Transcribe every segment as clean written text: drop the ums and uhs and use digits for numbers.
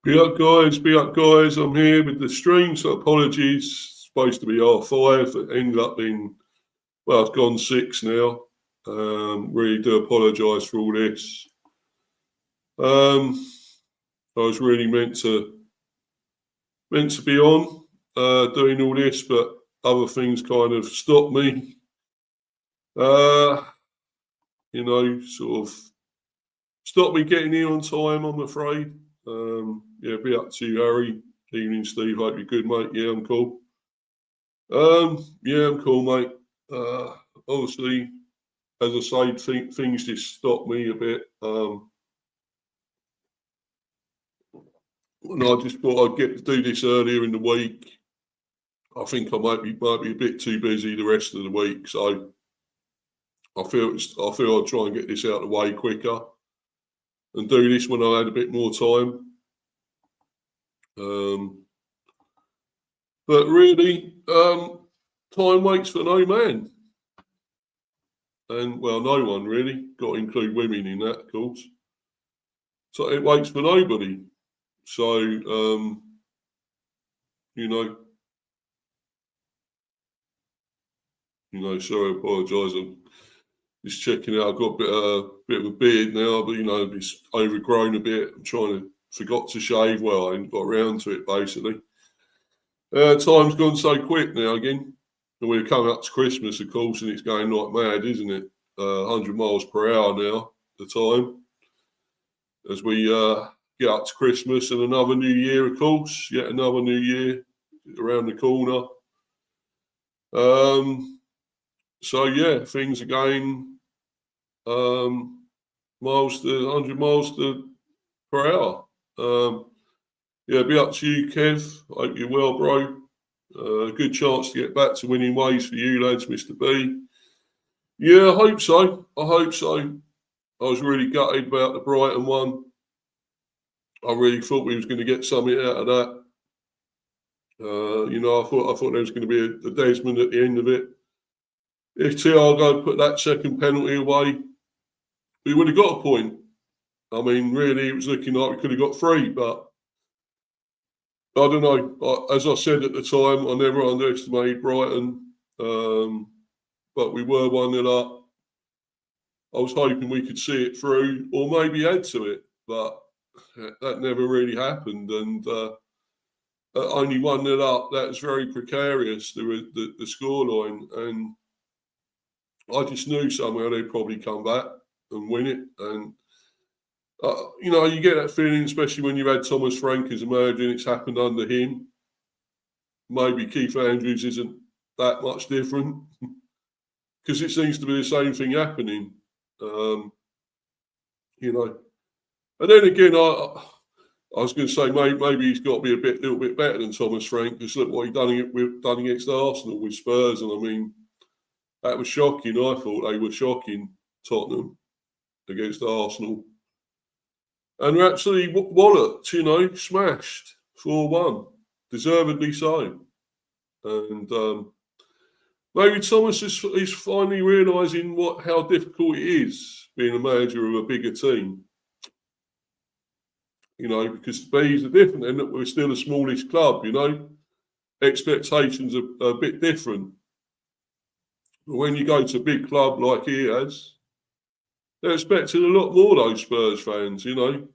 Be up, guys. Be up, guys. I'm here with the stream, so apologies. It's supposed to be R5. It ended up being, well, it's gone 6 now. Really do apologise for all this. I was really meant to be on doing all this, but other things kind of stopped me. Sort of stopped me getting here on time, I'm afraid. Be up to you, Harry. Evening, Steve. Hope you're good, mate. Yeah, I'm cool. I'm cool, mate. Obviously, as I say, things just stopped me a bit. And I just thought I'd get to do this earlier in the week. I think I might be a bit too busy the rest of the week, so I feel I'll try and get this out of the way quicker and do this when I had a bit more time. But really, time waits for no man. And, well, no one really. Got to include women in that, of course. So it waits for nobody. So, sorry, I apologise. I'm just checking out. I've got a bit of a beard now, but, it's overgrown a bit. Forgot to shave. Well, I ain't got around to it, basically. Time's gone so quick now again. And we're coming up to Christmas, of course, and it's going like mad, isn't it? 100 miles per hour now, the time. As we get up to Christmas and another new year, of course. Yet another new year around the corner. Things are going 100 miles per hour. Be up to you, Kev. Hope you're well, bro. Good chance to get back to winning ways for you, lads, Mr. B. Yeah, I hope so. I was really gutted about the Brighton one. I really thought we was going to get something out of that. I thought there was going to be a Desmond at the end of it. If Thiago put that second penalty away, we would have got a point. I mean, really, it was looking like we could have got 3, but I don't know. As I said at the time, I never underestimated Brighton, but we were 1-0 up. I was hoping we could see it through or maybe add to it, but that never really happened. And only 1-0 up, that's very precarious, the scoreline. And I just knew somehow they'd probably come back and win it. And you get that feeling, especially when you've had Thomas Frank as a manager and it's happened under him. Maybe Keith Andrews isn't that much different because it seems to be the same thing happening. And then again, I was going to say maybe he's got to be a little bit better than Thomas Frank because look what he done against Arsenal with Spurs, and I mean that was shocking. I thought they were shocking, Tottenham against Arsenal. And we're actually walloped, smashed 4-1, deservedly so. And maybe Thomas is finally realising how difficult it is being a manager of a bigger team. Because the Bees are different and we're still the smallest club, Expectations are a bit different. But when you go to a big club like he has, they're expecting a lot more, those Spurs fans, And,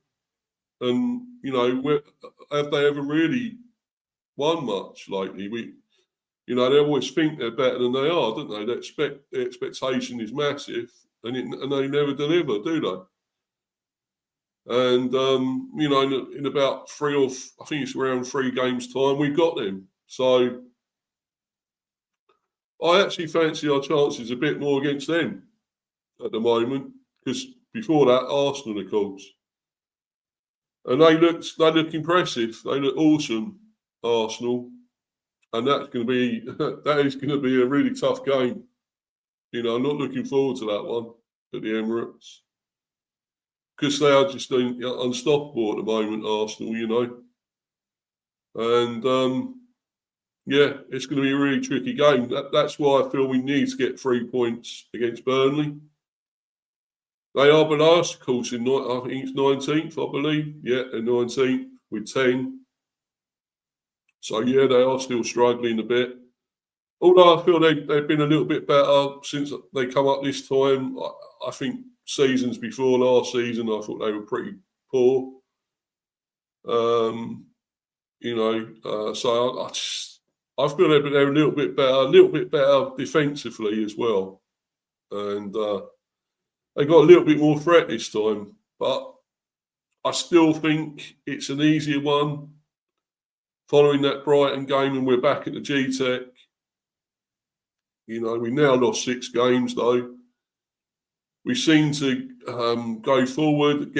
have they ever really won much lately? They always think they're better than they are, don't they? The expectation is massive, and they never deliver, do they? And, in about I think it's around 3 games' time, we got them. So I actually fancy our chances a bit more against them at the moment, because before that, Arsenal, of course. And they look impressive. They look awesome, Arsenal. And that is going to be a really tough game. I'm not looking forward to that one at the Emirates. Because they are just unstoppable at the moment, Arsenal, And, it's going to be a really tricky game. That's why I feel we need to get 3 points against Burnley. They are below us, of course, I think it's 19th, I believe. Yeah, they're 19th. with 10. So, yeah, they are still struggling a bit. Although I feel they've been a little bit better since they come up this time. I think seasons before last season, I thought they were pretty poor. So I feel they're a little bit better defensively as well. And they got a little bit more threat this time. But I still think it's an easier one following that Brighton game, and we're back at the Gtech. We now lost 6 games, though. We seem to go forward,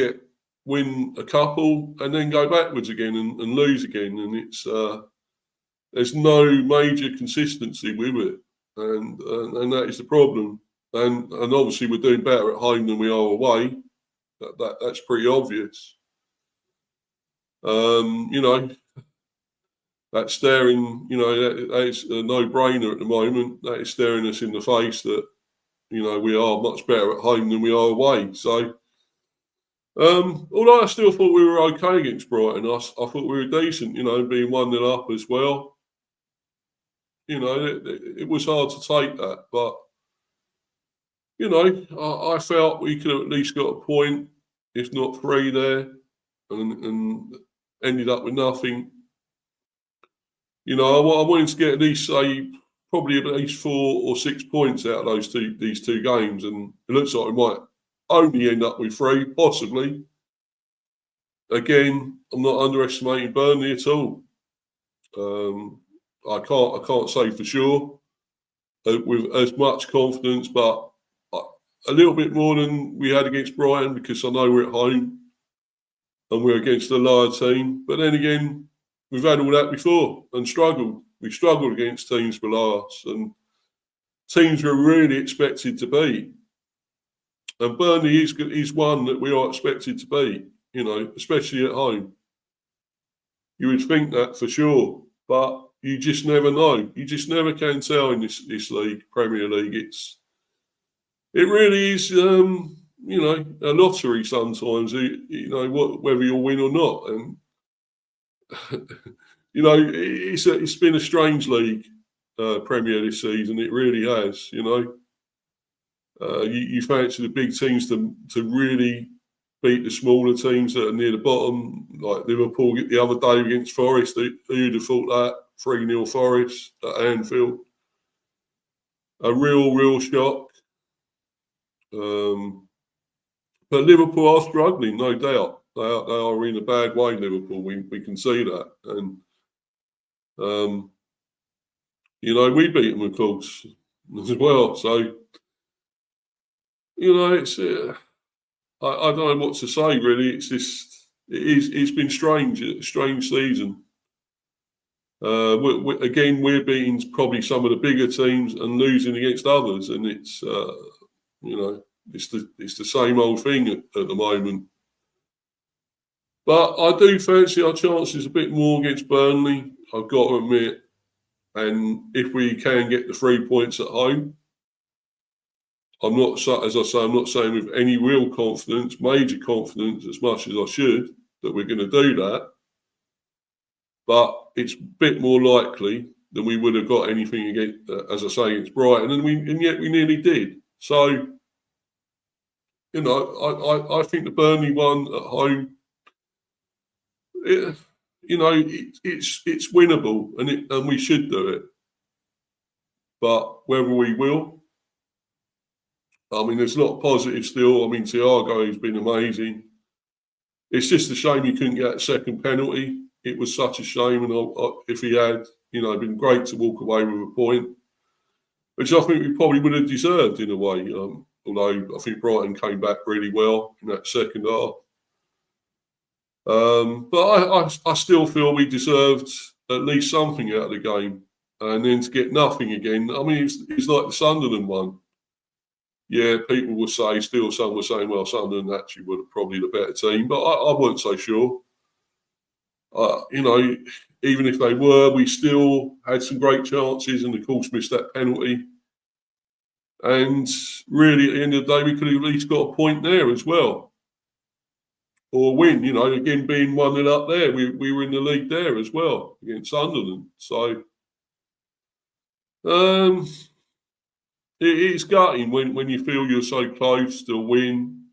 win a couple, and then go backwards again and lose again. And it's there's no major consistency with it, and that is the problem. And obviously we're doing better at home than we are away. That's pretty obvious. That's staring. That's a no-brainer at the moment. That is staring us in the face that we are much better at home than we are away. So, although I still thought we were okay against Brighton, I thought we were decent. Being 1-0 up as well. It was hard to take that, but I felt we could have at least got a point, if not 3 there, and ended up with nothing. I wanted to get at least, probably at least 4 or 6 points out of these two games, and it looks like we might only end up with 3, possibly. Again, I'm not underestimating Burnley at all. I can't say for sure with as much confidence, but a little bit more than we had against Brighton, because I know we're at home and we're against a lower team. But then again, we've had all that before and struggled. We struggled against teams below us and teams we're really expected to beat. And Burnley is one that we are expected to beat, especially at home. You would think that for sure, but you just never know. You just never can tell in this league, Premier League. It really is, a lottery sometimes. Whether you'll win or not, and it's been a strange league, Premier this season. It really has. You fancy the big teams to really beat the smaller teams that are near the bottom, like Liverpool the other day against Forest. Who'd have thought that? 3-0 Forest at Anfield. A real shock. But Liverpool are struggling, no doubt. They are in a bad way, Liverpool. We can see that. And, we beat them, of course, as well. So, it's... I don't know what to say, really. It's been strange, a strange season. We're beating probably some of the bigger teams and losing against others, and it's the same old thing at the moment. But I do fancy our chances a bit more against Burnley, I've got to admit. And if we can get the 3 points at home, I'm not saying with any real confidence, major confidence, as much as I should, that we're going to do that. But it's a bit more likely than we would have got anything against, against Brighton, and yet we nearly did. So, I think the Burnley one at home, it's winnable, and we should do it. But whether we will. There's a lot of positives still. Thiago has been amazing. It's just a shame he couldn't get that second penalty. It was such a shame. And if he had, been great to walk away with a point, which I think we probably would have deserved in a way. Although I think Brighton came back really well in that second half. But I still feel we deserved at least something out of the game. And then to get nothing again, it's like the Sunderland one. Yeah, people will say, still some were saying, well, Sunderland actually were probably the better team, but I wasn't so sure. Even if they were, we still had some great chances and, of course, missed that penalty. And really, at the end of the day, we could have at least got a point there as well. or win. You know, again being 1-0 up there, we were in the lead there as well against Sunderland. So it's gutting when you feel you're so close to win,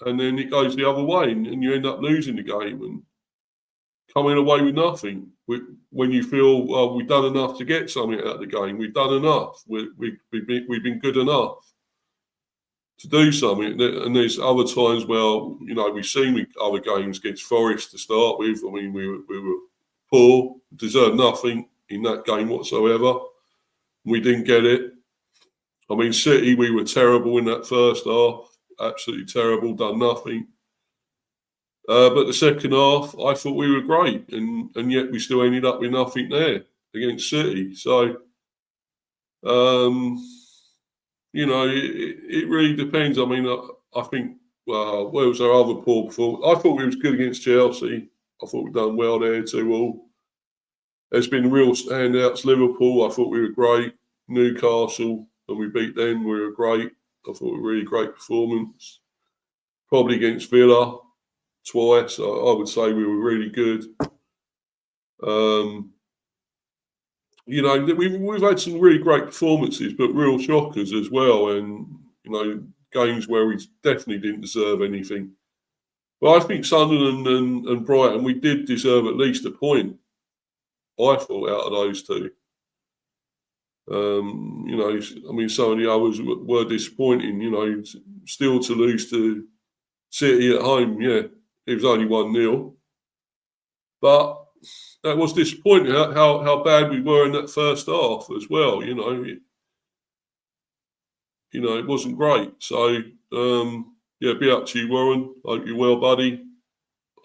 and then it goes the other way, and you end up losing the game and coming away with nothing. When you feel, well, we've done enough to get something out of the game, we've done enough, we've been good enough to do something. And there's other times where, you know, we've seen with other games against Forest to start with. I mean, we were poor, deserved nothing in that game whatsoever. We didn't get it. I mean, City, we were terrible in that first half, absolutely terrible, done nothing. But the second half, I thought we were great, and yet we still ended up with nothing there against City. So, you know, it really depends. I mean, I think, well, where was our other poor performance? I thought we was good against Chelsea. I thought we'd done well there 2-2. There's been real standouts. Liverpool, I thought we were great. Newcastle, when we beat them, we were great. I thought we were a really great performance. Probably against Villa twice. I would say we were really good. You know, we've had some really great performances, but real shockers as well. And, you know, games where we definitely didn't deserve anything. But I think Sunderland and Brighton, we did deserve at least a point, I thought, out of those two. You know, I mean, some of the others were disappointing, you know, still to lose to City at home. Yeah, it was only 1-0. But that was disappointing how bad we were in that first half as well. You know, it wasn't great. So, yeah, be up to you, Warren. Hope you're well, buddy.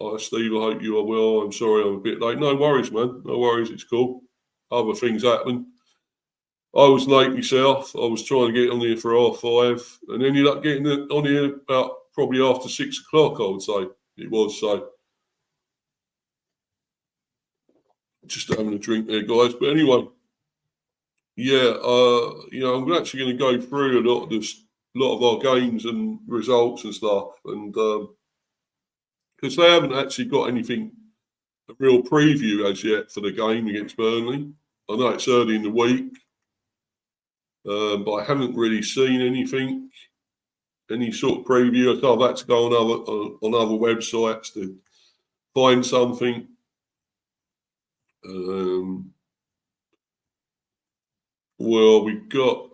Hi, Steve. I hope you are well. I'm sorry I'm a bit late. No worries, man. No worries. It's cool. Other things happen. I was late myself. I was trying to get on here for 5:30 and ended up getting on here about probably after 6 o'clock, I would say. It was. So, just having a drink there, guys. But anyway, yeah, you know, I'm actually going to go through a lot of our games and results and stuff, and because they haven't actually got anything, a real preview as yet for the game against Burnley. I know it's early in the week, but I haven't really seen anything, any sort of preview. So I've had to go on other websites to find something. Well, we've got,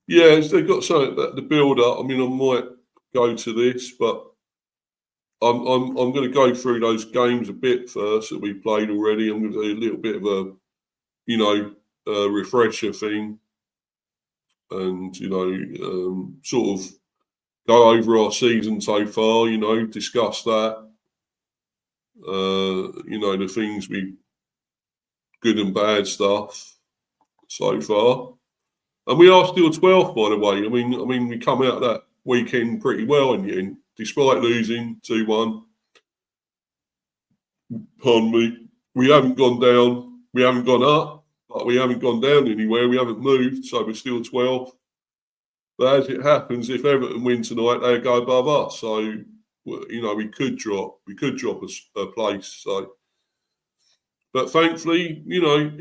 yeah, they've got something that the build up. I mean, I might go to this, but I'm going to go through those games a bit first that we played already. I'm going to do a little bit of a, you know, refresher thing, and you know, sort of go over our season so far. You know, discuss that. You know, the things good and bad stuff so far, and we are still 12th, by the way. I mean, we come out of that weekend pretty well in the end, despite losing 2-1. Pardon me. We haven't gone down. We haven't gone up, but we haven't gone down anywhere. We haven't moved, so we're still 12th. But as it happens, if Everton win tonight, they go above us. So, you know, we could drop a place. So, but thankfully, you know,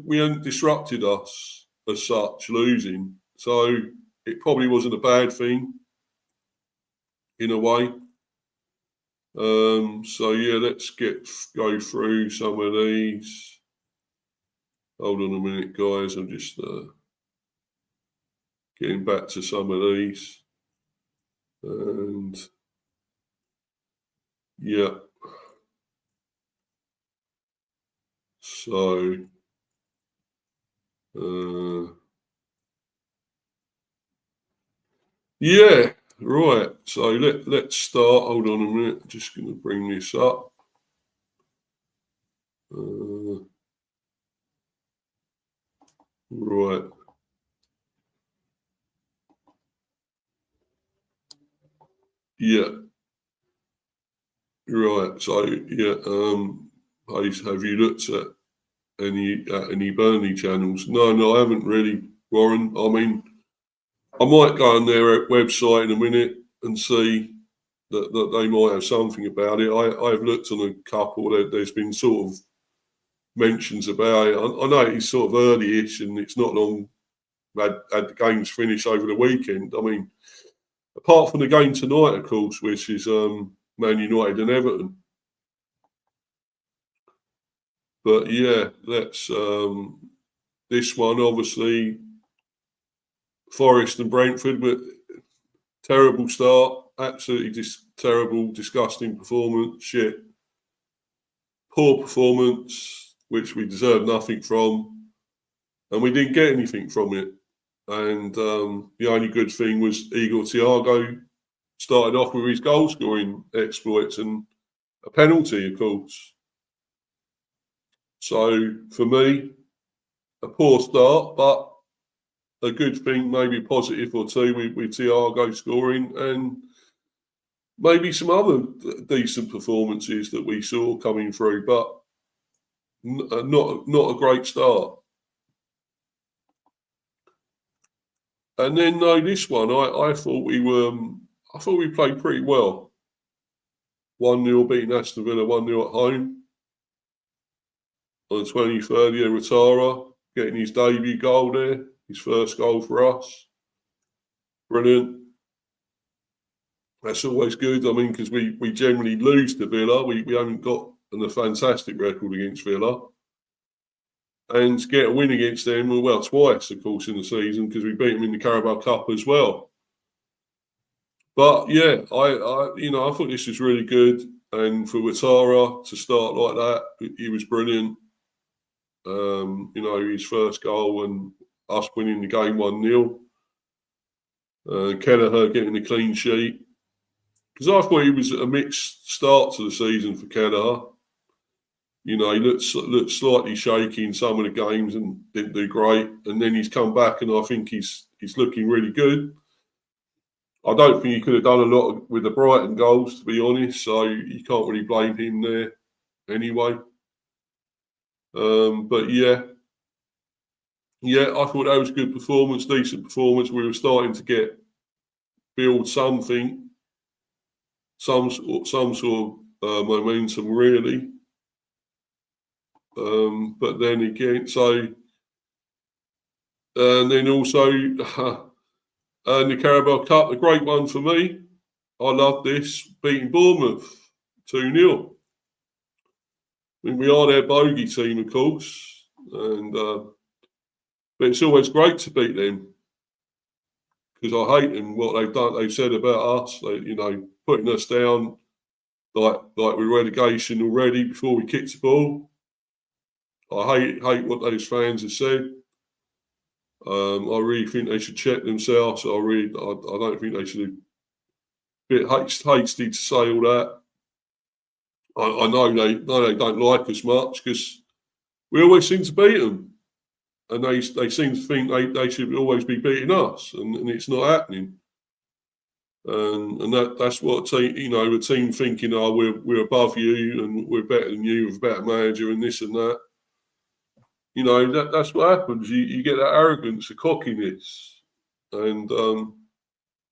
we haven't disrupted us as such, losing. So it probably wasn't a bad thing in a way. So yeah, let's go through some of these. Hold on a minute, guys. I'm just getting back to some of these. And yeah. So yeah, right. So let's start. Hold on a minute. I'm just going to bring this up. Right. Yeah. Right. So yeah. Have you looked at any Burnley channels? No, I haven't really, Warren. I mean, I might go on their website in a minute and see that they might have something about it. I've looked on a couple. There's been sort of mentions about it. I know it's sort of early-ish and it's not long had the games finish over the weekend. I mean, apart from the game tonight, of course, which is Man United and Everton. But yeah, that's this one, obviously, Forest and Brentford, but terrible start, absolutely terrible, disgusting performance, shit. Poor performance, which we deserved nothing from, and we didn't get anything from it. And the only good thing was Igor Thiago started off with his goal-scoring exploits and a penalty, of course. So, for me, a poor start, but a good thing, maybe positive or two with Thiago scoring, and maybe some other decent performances that we saw coming through, but not a great start. And then this one, I thought we played pretty well. 1-0 beating Aston Villa, 1-0 at home. On the 23rd, Ratara getting his debut goal there, his first goal for us. Brilliant. That's always good. I mean, because we generally lose to Villa. We haven't got a fantastic record against Villa. And to get a win against them, well, twice, of course, in the season, because we beat them in the Carabao Cup as well. But yeah, I thought this was really good. And for Ouattara to start like that, he was brilliant. His first goal and us winning the game 1-0. Kelleher getting a clean sheet. Because I thought he was a mixed start to the season for Kelleher. He looked slightly shaky in some of the games and didn't do great. And then he's come back and I think he's looking really good. I don't think he could have done a lot with the Brighton goals, to be honest. So you can't really blame him there anyway. But yeah, I thought that was a good performance, decent performance. We were starting to build something, some sort of momentum, really. But then again, and then also the Carabao Cup, a great one for me. I love this, beating Bournemouth 2-0. I mean, we are their bogey team, of course, but it's always great to beat them because I hate them, what they've done. They've said about us, putting us down like with relegation already before we kicked the ball. I hate what those fans have said. I really think they should check themselves. I don't think they should be a bit hasty to say all that. I know they don't like us much because we always seem to beat them, and they seem to think they should always be beating us, and it's not happening. And that's what a team thinking, we're above you and we're better than you with a better manager and this and that. That's what happens. You get that arrogance, the cockiness, and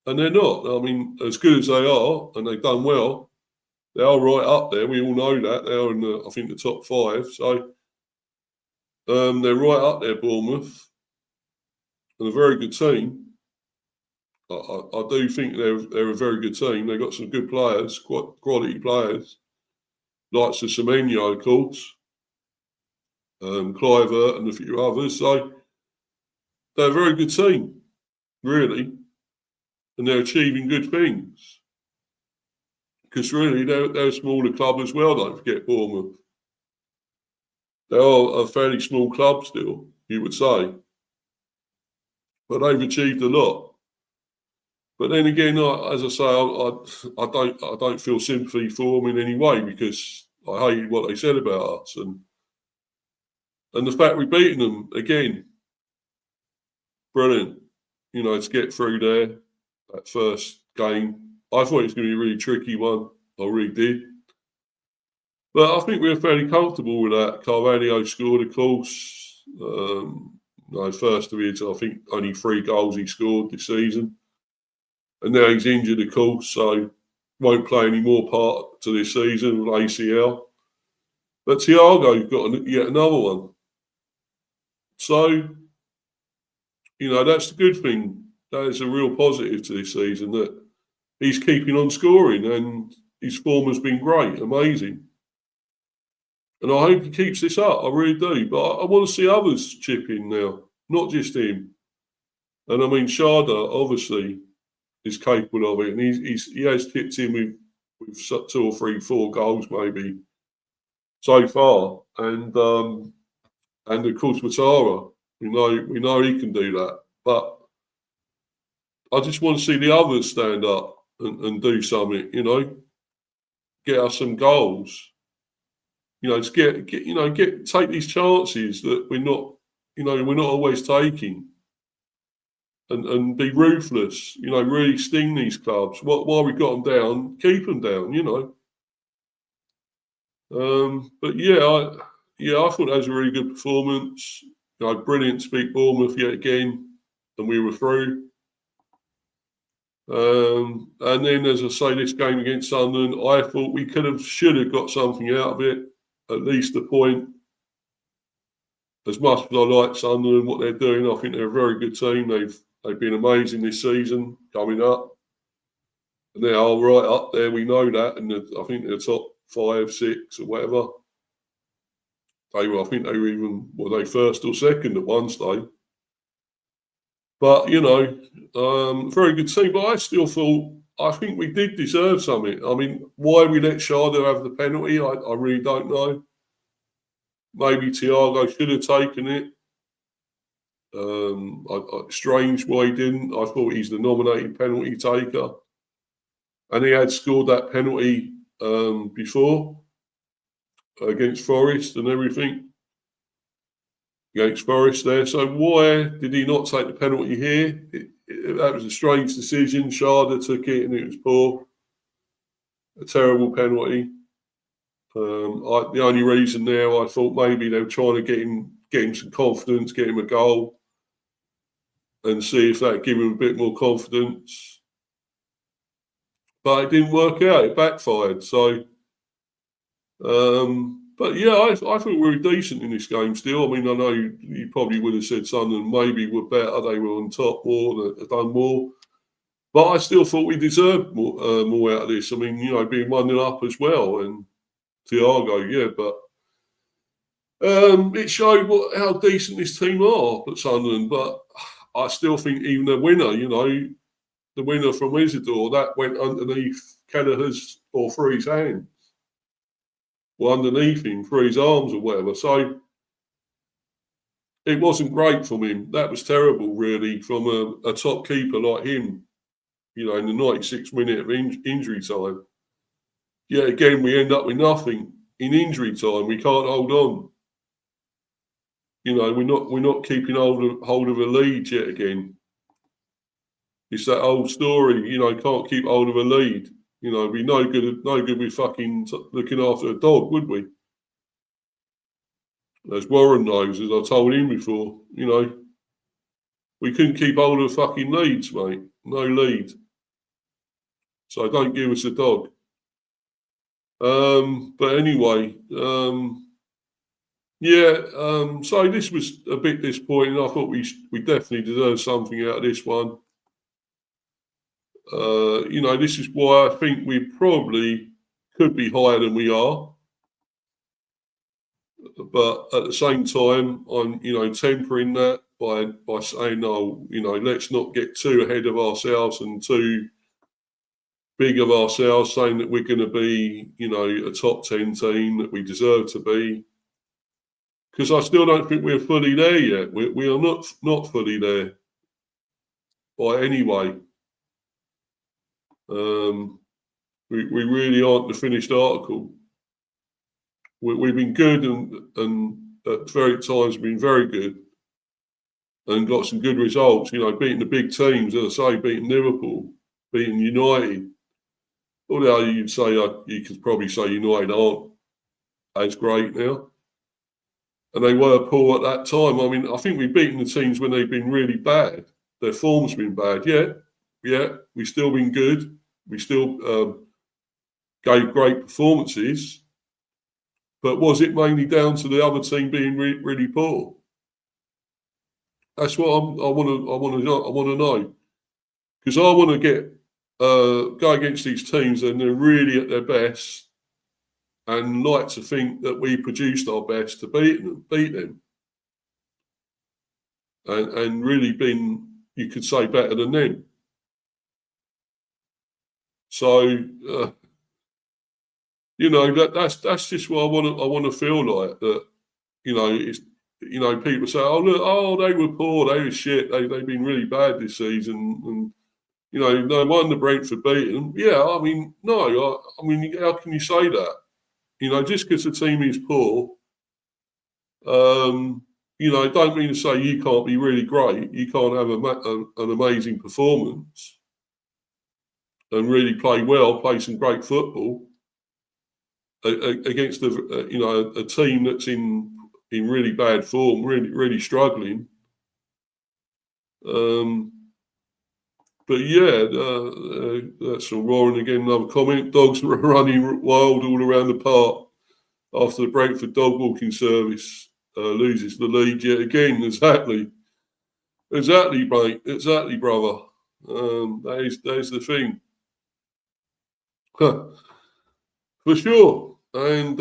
they're not. I mean, as good as they are, and they've done well. They are right up there. We all know that. They are in the top 5. So they're right up there, Bournemouth, and a very good team. I do think they're a very good team. They've got some good players, quality players, like Semenyo, of course, Kluivert, and a few others. So they're a very good team, really, and they're achieving good things. Because really, they're a smaller club as well, don't forget Bournemouth. They are a fairly small club still, you would say. But they've achieved a lot. But then again, as I say, I don't feel sympathy for them in any way because I hate what they said about us. And the fact we've beaten them, again, brilliant. To get through there, that first game. I thought it was going to be a really tricky one. I really did. But I think we were fairly comfortable with that. Carvalho scored, of course. First of his, I think, only 3 goals he scored this season. And now he's injured, of course. So won't play any more part to this season with ACL. But Thiago's got yet another one. So, that's the good thing. That is a real positive to this season, that he's keeping on scoring and his form has been great, amazing. And I hope he keeps this up, I really do. But I want to see others chip in now, not just him. And I mean, Sharda, obviously, is capable of it. And he has tipped in with 2 or 3, 4 goals maybe so far. And of course, Matara, we know he can do that. But I just want to see the others stand up and do something, get us some goals. To take these chances that we're not always taking, and be ruthless. Really sting these clubs. While we got them down, keep them down. But I thought that was a really good performance. Brilliant to beat Bournemouth yet again, and we were through. And then, as I say, this game against Sunderland, I thought we should have got something out of it. At least a point. As much as I like Sunderland, what they're doing, I think they're a very good team. They've been amazing this season, coming up. And they are right up there, we know that. And I think they're top 5, 6 or whatever. I think they were even, were they first or second at one stage? But, very good team. But I still thought, I think we did deserve something. I mean, why we let Sharda have the penalty, I really don't know. Maybe Thiago should have taken it. Strange why he didn't. I thought he's the nominated penalty taker. And he had scored that penalty before against Forest and everything. Against Forest there. So why did he not take the penalty here? That was a strange decision. Sharda took it and it was poor. A terrible penalty. The only reason now, I thought maybe they were trying to get him some confidence, get him a goal, and see if that give him a bit more confidence. But it didn't work out. It backfired. So, but yeah, I thought we were decent in this game still. I mean, I know you probably would have said Sunderland maybe were better. They were on top more, they've done more. But I still thought we deserved more out of this. I mean, being 1-0 up as well. And Thiago, yeah, but it showed how decent this team are at Sunderland. But I still think even the winner, the winner from Isidore, that went underneath Kelleher's or through his hands. Or underneath him, through his arms or whatever. So it wasn't great from him. That was terrible, really, from a top keeper like him, in the 96th minute of injury time. Yeah, again, we end up with nothing in injury time. We can't hold on. We're not keeping hold of a lead yet again. It's that old story, can't keep hold of a lead. We'd be no good with fucking looking after a dog, would we? As Warren knows, as I told him before, we couldn't keep hold of fucking leads, mate. No lead. So don't give us a dog. But anyway, so this was a bit disappointing. I thought we definitely deserved something out of this one. This is why I think we probably could be higher than we are. But at the same time, I'm, tempering that by saying, no, let's not get too ahead of ourselves and too big of ourselves, saying that we're going to be, a top 10 team that we deserve to be. Because I still don't think we're fully there yet. We are not fully there by any way. We really aren't the finished article. We've been good and at very times been very good and got some good results. Beating the big teams, as I say, beating Liverpool, beating United. Although you could probably say United aren't as great now. And they were poor at that time. I mean, I think we've beaten the teams when they've been really bad. Their form's been bad. Yeah, we've still been good. We still gave great performances, but was it mainly down to the other team being really poor? That's what I want to know, because I want to get go against these teams and they're really at their best, and like to think that we produced our best to beat them, and really been, you could say, better than them. So that's just what I want to feel like, that it's people say, oh look, they were poor, they were shit, they've been really bad this season, and no wonder Brentford beat them. Yeah, I mean, no, I mean, how can you say that? Just because the team is poor, it don't mean to say you can't be really great. You can't have an amazing performance and really play well, play some great football against a team that's in really bad form, really struggling. But yeah, that's all. Roaring again, another comment. Dogs were running wild all around the park after the Brentford dog walking service loses the lead yet again. Exactly, mate. Exactly, brother. That is the thing. For sure. And,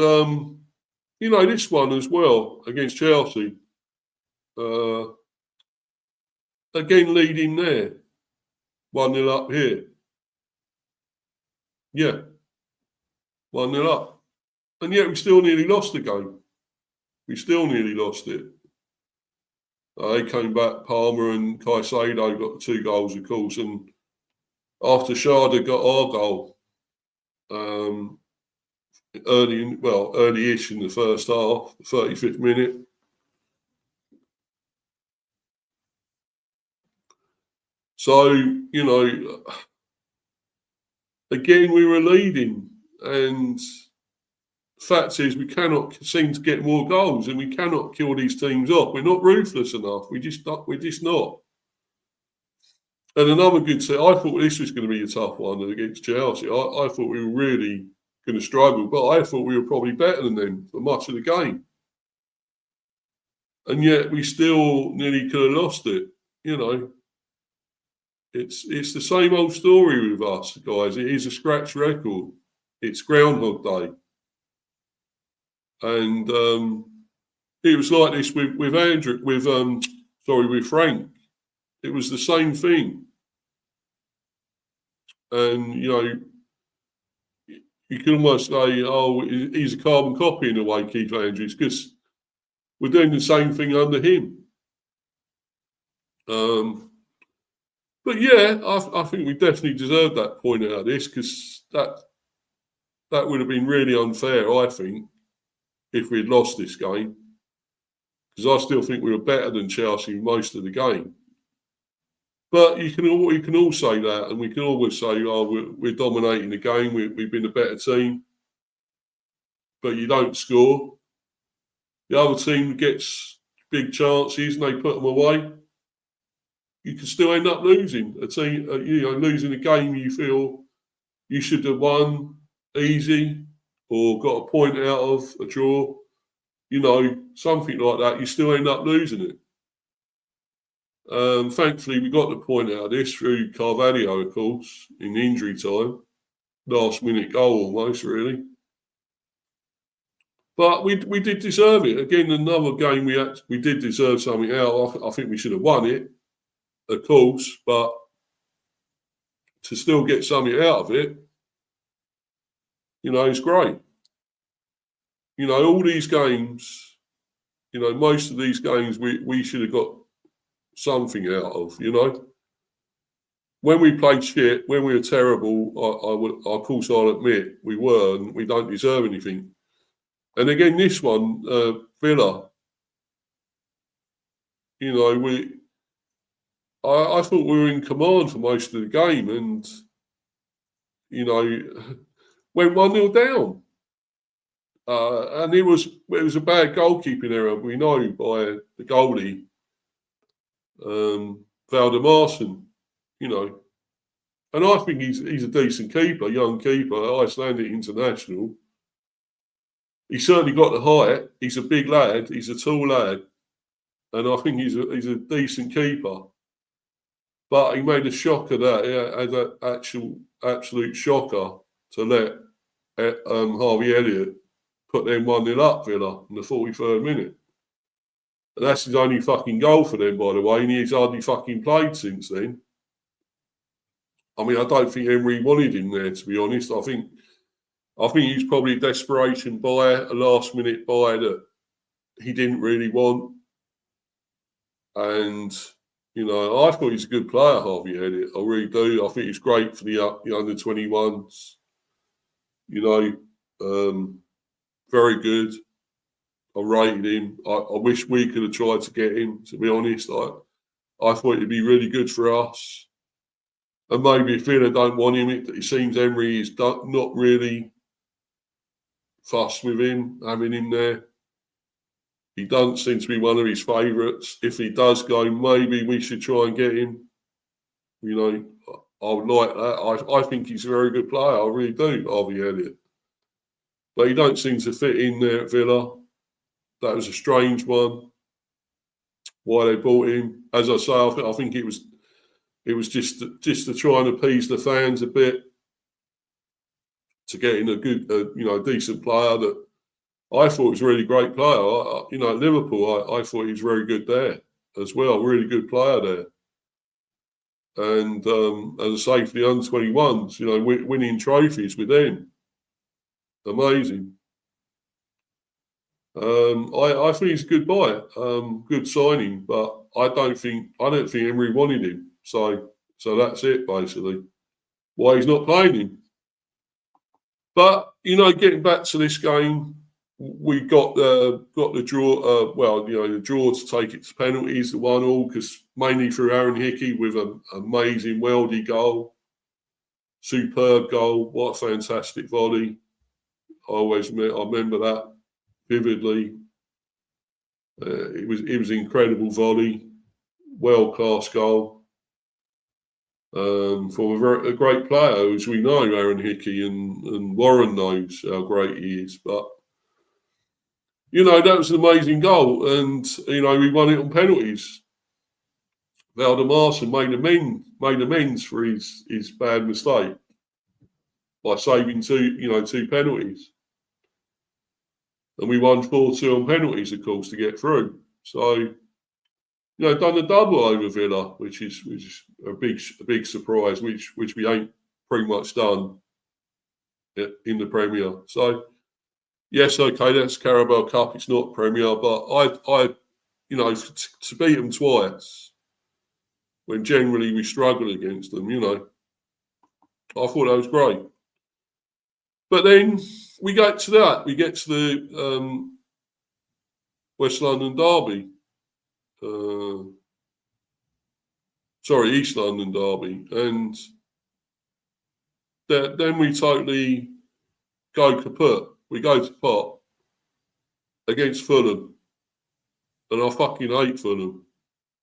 this one as well against Chelsea. Again, leading there. 1-0 up here. Yeah. 1-0 up. And yet we still nearly lost the game. We still nearly lost it. They came back, Palmer and Caicedo got the 2 goals, of course. And after Sharda got our goal, early-ish in the first half, 35th minute. So, again, we were leading, and fact is we cannot seem to get more goals, and we cannot kill these teams off. We're not ruthless enough. We're just not. And another good set. I thought this was going to be a tough one against Chelsea. I thought we were really going to struggle, but I thought we were probably better than them for much of the game. And yet we still nearly could have lost it. It's the same old story with us, guys. It is a scratch record. It's Groundhog Day. And it was like this with Andrew, with Frank. It was the same thing. And, you can almost say, oh, he's a carbon copy in a way, Keith Andrews, because we're doing the same thing under him. But yeah, I think we definitely deserved that point out of this, because that would have been really unfair, I think, if we'd lost this game. Because I still think we were better than Chelsea most of the game. But you can all say that, and we can always say, oh, we're dominating the game, we've been a better team. But you don't score. The other team gets big chances and they put them away. You can still end up losing a team. Losing a game you feel you should have won easy or got a point out of, a draw. Something like that. You still end up losing it. Thankfully, we got the point out of this through Carvalho, of course, in injury time. Last minute goal almost, really. But we did deserve it. Again, another game we did deserve something out. I think we should have won it, of course, but to still get something out of it, it's great. All these games, most of these games we should have got something out of, When we played shit, when we were terrible, of course I'll admit we were, and we don't deserve anything. And again, this one, Villa, I thought we were in command for most of the game, and went 1-0 down. And it was a bad goalkeeping error, we know, by the goalie, Valdemarson, And I think he's a decent keeper, young keeper, Icelandic international. He's certainly got the height. He's a big lad. He's a tall lad. And I think he's a decent keeper. But he made a shocker as an absolute shocker to let Harvey Elliott put them 1-0 up, Villa, in the 43rd minute. And that's his only fucking goal for them, by the way, and he's hardly fucking played since then. I mean, I don't think Emery wanted him there, to be honest. I think he's probably a desperation buy, a last-minute buy that he didn't really want. And, you know, I thought he's a good player, Harvey Elliott. I really do. I think he's great for the under-21s. You know, very good. I rated him. I wish we could have tried to get him, to be honest. I thought he'd be really good for us. And maybe if Villa don't want him, it seems Emery is not really fussed with him, having him there. He doesn't seem to be one of his favourites. If he does go, maybe we should try and get him. You know, I would like that. I think he's a very good player. I really do, Harvey Elliott. But he don't seem to fit in there at Villa. That was a strange one. Why they bought him? As I say, I think it was just to try and appease the fans a bit, to get in a good, decent player that I thought was a really great player. At Liverpool, I thought he was very good there as well. Really good player there. And as I say, for the under-21s, winning trophies with them, amazing. I think he's a good buy, good signing, but I don't think Emery wanted him. So that's it basically. Why he's not playing him. But getting back to this game, we got the draw. The draw to take it to penalties, the 1-1, because mainly through Aaron Hickey with an amazing Weldy goal, superb goal. What a fantastic volley! I remember that vividly. It was an incredible volley, world class goal from a great player, as we know, Aaron Hickey, and Warren knows how great he is. But that was an amazing goal, and we won it on penalties. Valdemarson made amends for his bad mistake by saving two penalties. And we won 4-2 on penalties, of course, to get through. So, done a double over Villa, which is a big surprise, which we ain't pretty much done in the Premier. So, yes, okay, that's Carabao Cup. It's not Premier, but to beat them twice when generally we struggle against them, I thought that was great. But then we get to that. We get to the West London derby. East London derby. And then we totally go kaput. We go to pot against Fulham. And I fucking hate Fulham.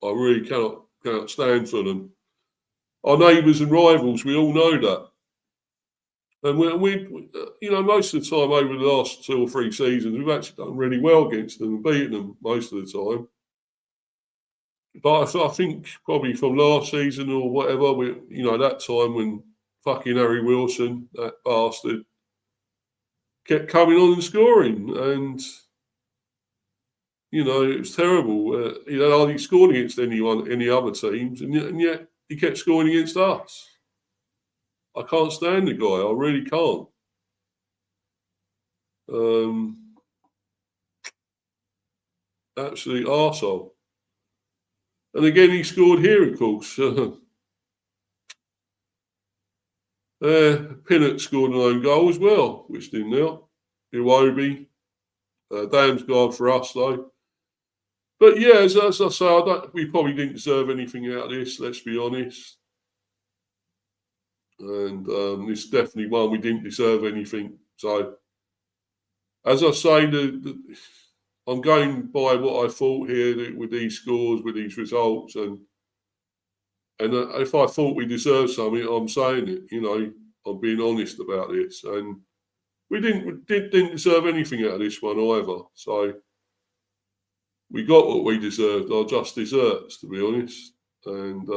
I really cannot stand Fulham. Our neighbours and rivals, we all know that. And we most of the time over the last 2 or 3 seasons, we've actually done really well against them and beaten them most of the time. But I think probably from last season or whatever, that time when fucking Harry Wilson, that bastard, kept coming on and scoring. And, it was terrible. He hardly scored against any other teams, and yet he kept scoring against us. I can't stand the guy. I really can't. Absolute arsehole. And again, he scored here, of course. Pinnock scored an own goal as well, which didn't help. Iwobi, Damsgaard for us, though. But yeah, as I say, we probably didn't deserve anything out of this, let's be honest. And this is definitely one we didn't deserve anything. So, as I say, I'm going by what I thought here with these scores, with these results, and And if I thought we deserved something, I'm saying it. You know, I'm being honest about this, and we didn't deserve anything out of this one either. So we got what we deserved, our just desserts, to be honest. And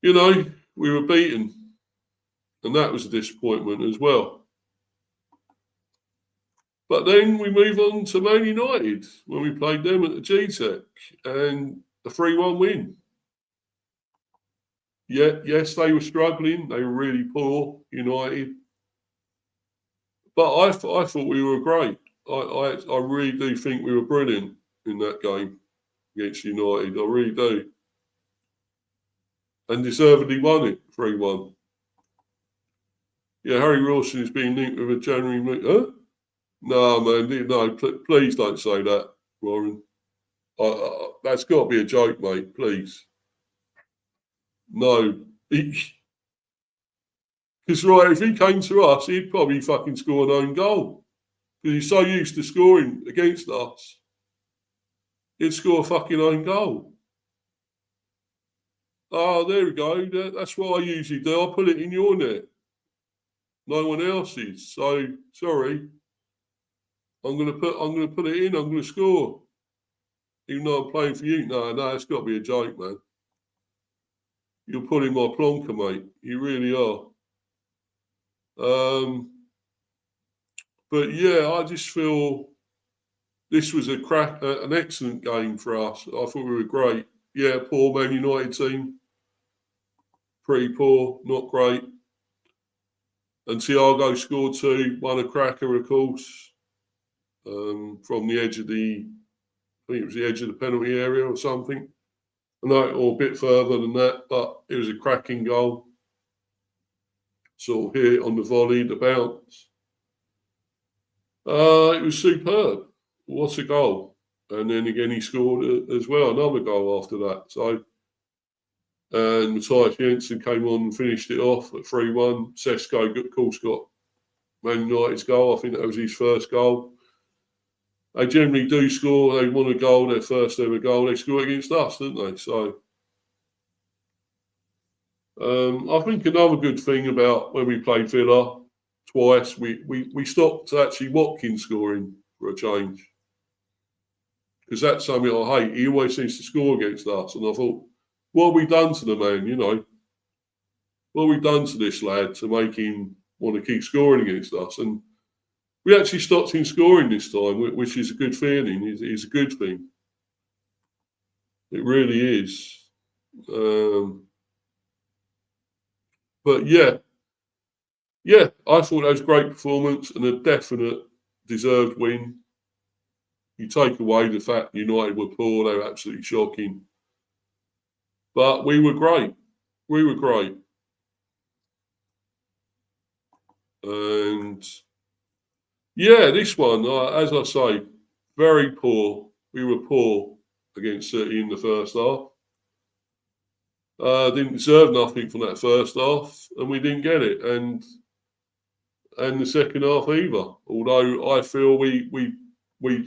you know, we were beaten, and that was a disappointment as well. But then we move on to Man United when we played them at the Gtech, and a 3-1 win. Yeah, yes, they were struggling. They were really poor, United. But I thought we were great. I really do think we were brilliant in that game against United. I really do. And deservedly won it 3-1. Yeah, Harry Wilson is being linked with a January move. Huh? No, man, no, please don't say that, Warren. That's got to be a joke, mate, please. No. Because, right, if he came to us, he'd probably fucking score an own goal. Because he's so used to scoring against us. He'd score a fucking own goal. Oh, there we go. That's what I usually do. I put it in your net. No one else's. So, sorry. I'm gonna put it in. I'm gonna score, even though I'm playing for you. No, it's got to be a joke, man. You're pulling my plonker, mate. You really are. But yeah, I just feel this was an excellent game for us. I thought we were great. Yeah, poor Man United team, pretty poor, not great. And Thiago scored 2, won a cracker, of course, from the edge of I think it was the edge of the penalty area or something. No, or a bit further than that, but it was a cracking goal. Sort of hit on the volley, the bounce. It was superb. What a goal. And then again, he scored as well, another goal after that. So, and Matthias Jensen came on and finished it off at 3-1. Sesko, of course, got Man United's goal. I think that was his first goal. They generally do score. They won a goal, their first ever goal. They score against us, don't they? So, I think another good thing about when we played Villa twice, we stopped actually Watkins scoring for a change. Because that's something I hate. He always seems to score against us. And I thought, what have we done to the man, you know? What have we done to this lad to make him want to keep scoring against us? And we actually stopped him scoring this time, which is a good feeling. It's a good thing. It really is. But yeah, I thought that was a great performance and a definite deserved win. You take away the fact United were poor, they were absolutely shocking. But we were great. We were great. And yeah, this one, as I say, very poor. We were poor against City in the first half. Didn't deserve nothing from that first half, and we didn't get it. And the second half either. Although I feel we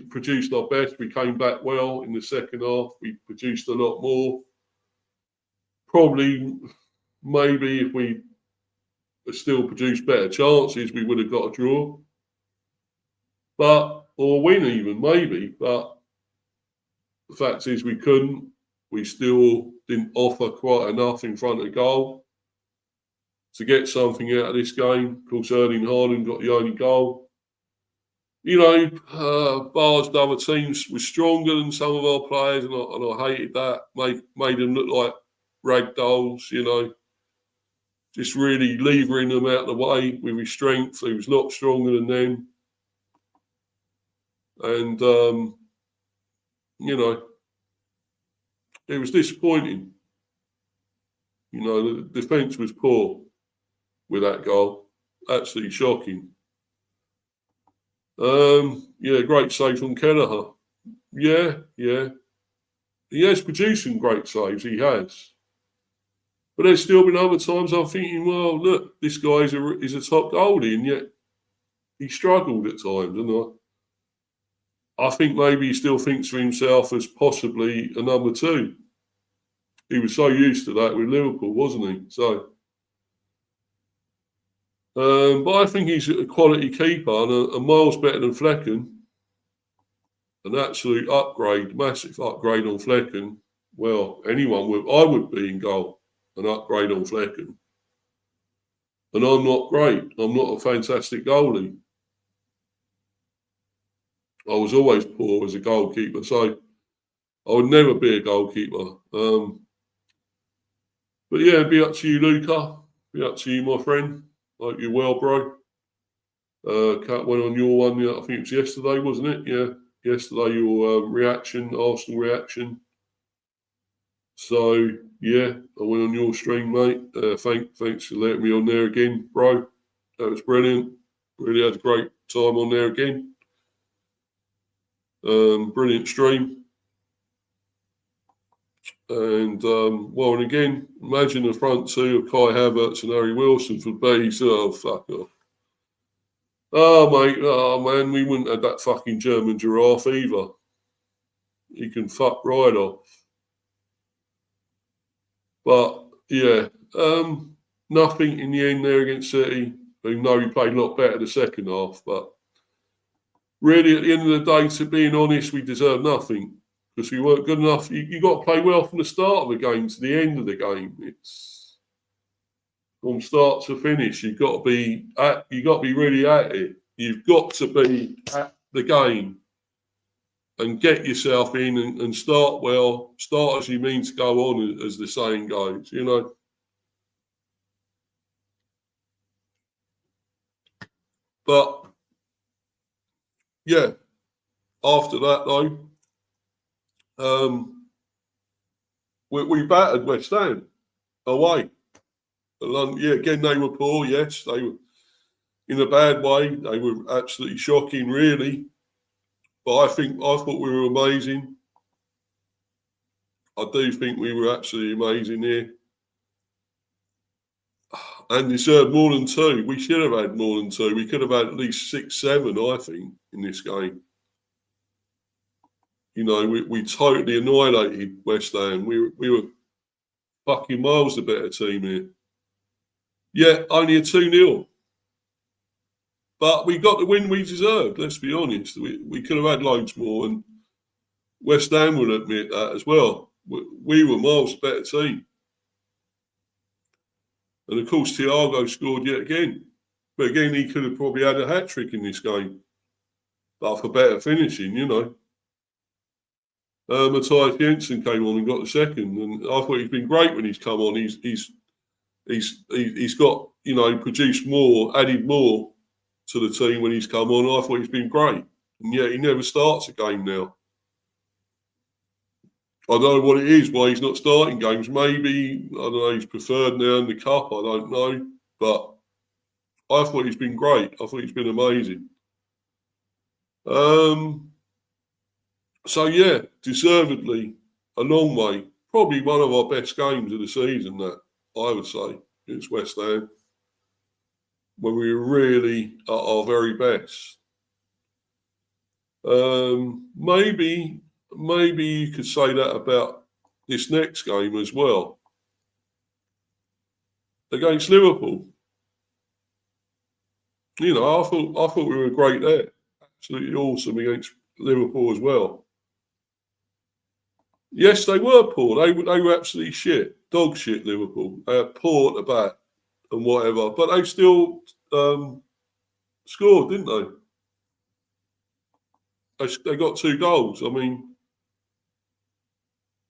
produced our best, we came back well in the second half. We produced a lot more. Probably, maybe if we still produced better chances, we would have got a draw. Or win even, maybe. But the fact is we couldn't. We still didn't offer quite enough in front of goal to get something out of this game. Of course, Erling Haaland got the only goal. You know, Bar's other teams were stronger than some of our players, and I hated that. Made them look like rag dolls, you know. Just really levering them out of the way with his strength. He was a lot stronger than them. And, you know, it was disappointing. You know, the defence was poor with that goal. Absolutely shocking. Yeah, great save from Kelleher. Yeah. He has produced some great saves, he has. But there's still been other times I'm thinking, well, look, this guy is a top goalie, and yet he struggled at times, and I think maybe he still thinks of himself as possibly a number 2. he was so used to that with Liverpool, wasn't he? So, but I think he's a quality keeper and a miles better than Flecken. An absolute upgrade, massive upgrade on Flecken. Well, I would be in goal, an upgrade on Flecken. And I'm not great. I'm not a fantastic goalie. I was always poor as a goalkeeper, so I would never be a goalkeeper. But yeah, it'd be up to you, Luca. Be up to you, my friend. Hope you're well, bro. Cat went on your one. Yeah, I think it was yesterday, wasn't it? Yeah, yesterday your reaction, Arsenal reaction. So yeah, I went on your stream, mate. Thanks for letting me on there again, bro. That was brilliant. Really had a great time on there again. Brilliant stream. And well, and again, imagine the front two of Kai Havertz and Harry Wilson for B. So fuck off. Oh mate, oh man, we wouldn't have that fucking German giraffe either. He can fuck right off. But yeah, nothing in the end there against City. Even though we played a lot better the second half, but really at the end of the day, to being honest, we deserved nothing. Because we weren't good enough. You got to play well from the start of the game to the end of the game. It's from start to finish. You've got to be really at it. You've got to be at the game and get yourself in and start well. Start as you mean to go on, as the saying goes. You know. But yeah, after that though. We battered West Ham away. Yeah, again, they were poor, yes. They were in a bad way. They were absolutely shocking, really. But I thought we were amazing. I do think we were absolutely amazing here. And deserved more than two. We should have had more than two. We could have had at least 6-7, I think, in this game. You know, we totally annihilated West Ham. We were fucking miles the better team here. Yeah, only a 2-0. But we got the win we deserved, let's be honest. We could have had loads more, and West Ham would admit that as well. We were miles better team. And of course, Thiago scored yet again. But again, he could have probably had a hat-trick in this game. But for better finishing, you know. Matthias Jensen came on and got the second. And I thought he's been great when he's come on. He's got, you know, produced more, added more to the team when he's come on. I thought he's been great. And yet he never starts a game now. I don't know what it is, why he's not starting games. Maybe, I don't know, he's preferred now in the Cup. I don't know. But I thought he's been great. I thought he's been amazing. So, yeah, deservedly, a long way. Probably one of our best games of the season, that, I would say, against West Ham. When we were really at our very best. Maybe you could say that about this next game as well. Against Liverpool. You know, I thought we were great there. Absolutely awesome against Liverpool as well. Yes, they were poor. They were absolutely shit. Dog shit, Liverpool. Poor at the back and whatever. But they still scored, didn't they? They got 2 goals. I mean,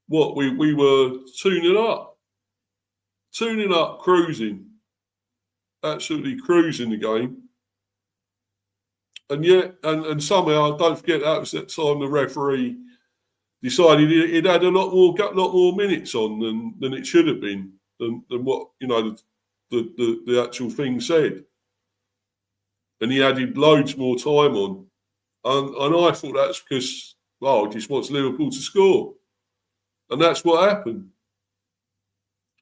what, we were 2-0 up. 2-0 up, cruising. Absolutely cruising the game. And yet, and somehow, don't forget, that was that time the referee decided it had a lot more minutes on than it should have been, than what, you know, the actual thing said. And he added loads more time on. And I thought that's because, well, he just wants Liverpool to score. And that's what happened.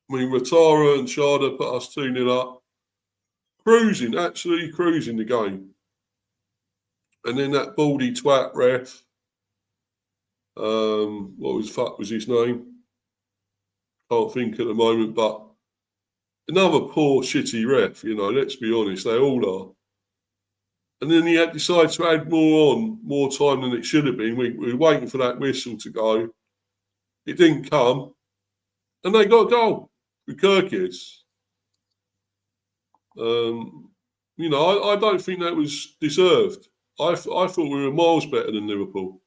I mean, Ratara and Sharda put us 2-0 up. Cruising, absolutely cruising the game. And then that baldy twat ref, what was his name? Can't think at the moment, but another poor, shitty ref, let's be honest, they all are. And then he had decided to add more time than it should have been. We were waiting for that whistle to go. It didn't come. And they got a goal with Kirkes. I don't think that was deserved. I thought we were miles better than Liverpool.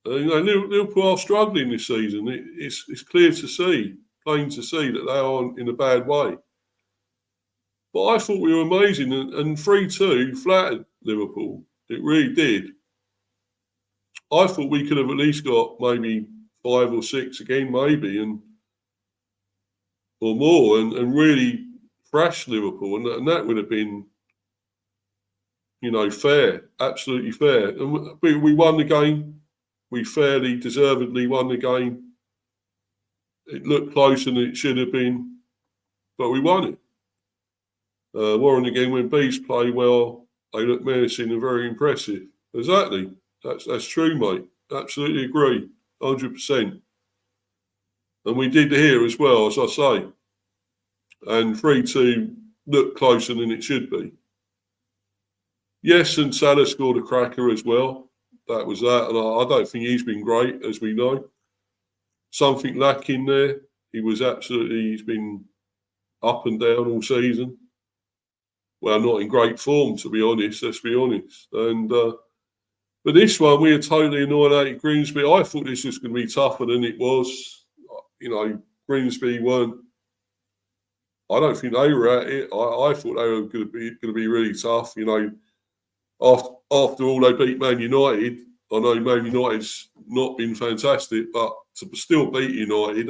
Liverpool are struggling this season. It's clear to see, plain to see that they are in a bad way. But I thought we were amazing, and 3-2 flattered Liverpool. It really did. I thought we could have at least got maybe 5 or 6 again, maybe, or more, and really thrashed Liverpool, and that would have been, fair, absolutely fair. And we won the game. We fairly, deservedly won the game. It looked closer than it should have been, but we won it. Warren again, when Bees play well, they look menacing and very impressive. Exactly. That's true, mate. Absolutely agree. 100%. And we did here as well, as I say. And 3-2 looked closer than it should be. Yes, and Salah scored a cracker as well. That was that. And I don't think he's been great, as we know. Something lacking there. He's been up and down all season. Well, not in great form, to be honest. Let's be honest. And but this one, we had totally annihilated Grimsby. I thought this was going to be tougher than it was. Grimsby weren't. I don't think they were at it. I thought they were going to be really tough. After all, they beat Man United. I know Man United's not been fantastic, but to still beat United,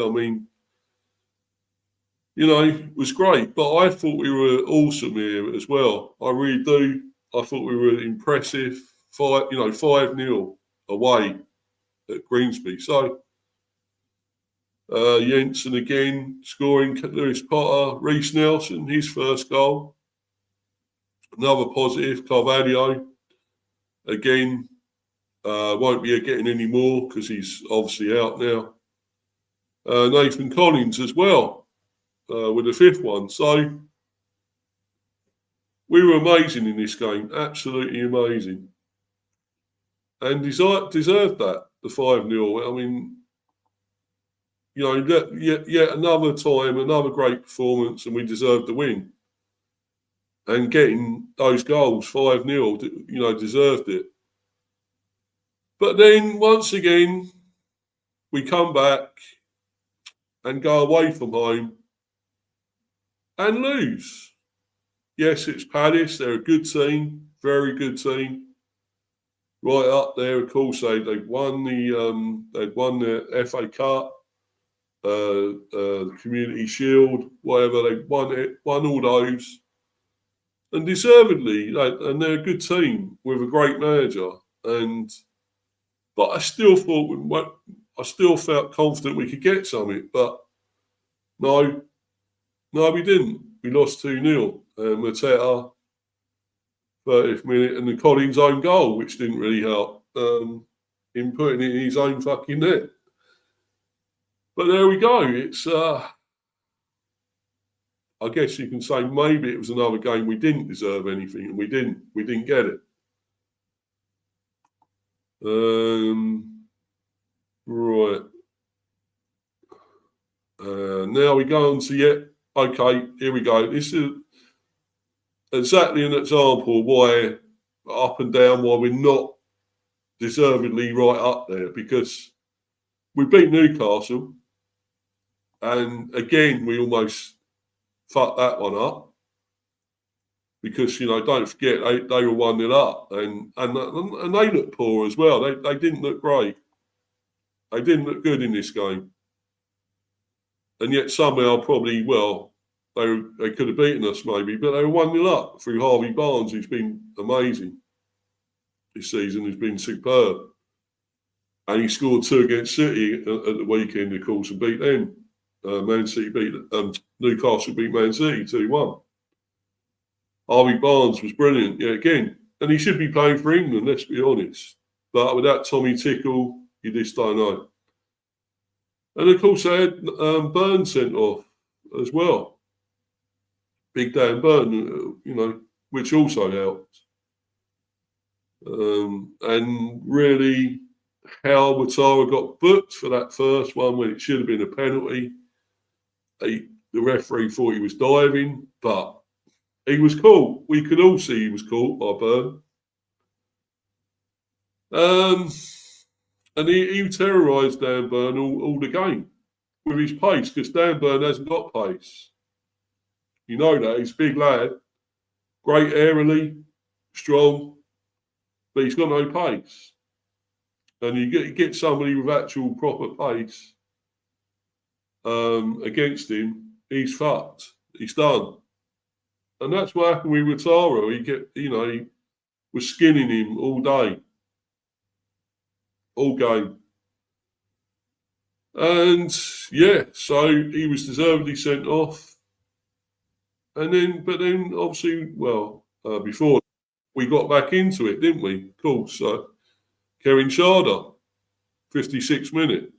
was great. But I thought we were awesome here as well. I really do. I thought we were impressive. 5-0 away at Grimsby. So Jensen again scoring. Lewis Potter, Reece Nelson, his first goal. Another positive. Carvalho again won't be getting any more because he's obviously out now. Nathan Collins as well with the 5th one. So we were amazing in this game, absolutely amazing, and deserved that, the 5-0. Yet another time, another great performance, and we deserved the win. And getting those goals, 5-0, deserved it. But then, once again, we come back and go away from home and lose. Yes, it's Palace. They're a good team, very good team. Right up there, of course, they'd won the FA Cup, Community Shield, whatever. They won all those, and deservedly. And they're a good team with a great manager. But I still felt confident we could get something. But no, we didn't. We lost 2-0. And Mateta, 30th minute, and the Collins own goal, which didn't really help in putting it in his own fucking net. But there we go. It's, I guess you can say maybe it was another game we didn't deserve anything, and we didn't get it. Right. Now we go on to okay, here we go. This is exactly an example of why up and down, why we're not deservedly right up there, because we beat Newcastle, and again we almost fucked that one up, because don't forget they were 1-0 up, and they looked poor as well. They didn't look great. They didn't look good in this game, and yet somehow probably they could have beaten us maybe, but they were 1-0 up through Harvey Barnes, who's been amazing this season, who's been superb, and he scored 2 against City at the weekend, of course, and beat them. Newcastle beat Man City 2-1. Harvey Barnes was brilliant, again. And he should be playing for England, let's be honest. But with that Tommy Tickle, you just don't know. And of course, they had Burn sent off as well. Big Dan Burn, you know, which also helped. And really, how Ouattara got booked for that first one when it should have been a penalty. The referee thought he was diving, but he was caught. We could all see he was caught by Burn. And he terrorised Dan Burn all the game with his pace, because Dan Burn hasn't got pace. You know that. He's a big lad, great aerially, strong, but he's got no pace. And you get somebody with actual proper pace against him, he's fucked. He's done. And that's what happened with Ouattara. He was skinning him all day, all game. And yeah, so he was deservedly sent off. But then obviously, before we got back into it, didn't we? Of course. Kevin Sharder, 56th minute.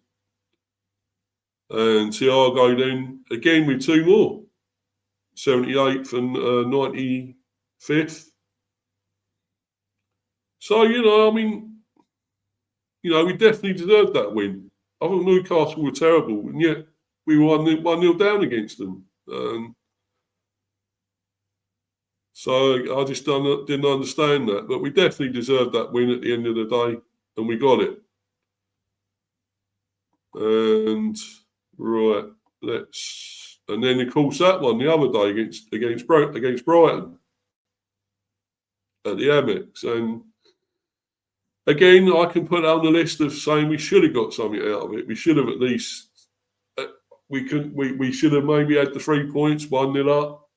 And Thiago then again with two more, 78th and 95th. So, we definitely deserved that win. I thought Newcastle were terrible, and yet we were 1-0 down against them. So I just didn't understand that. But we definitely deserved that win at the end of the day, and we got it. And right, and then of course that one the other day against Brighton at the Amex, and again I can put on the list of saying we should have got something out of it. We should have at least we should have maybe had the 3 points, 1-0 up,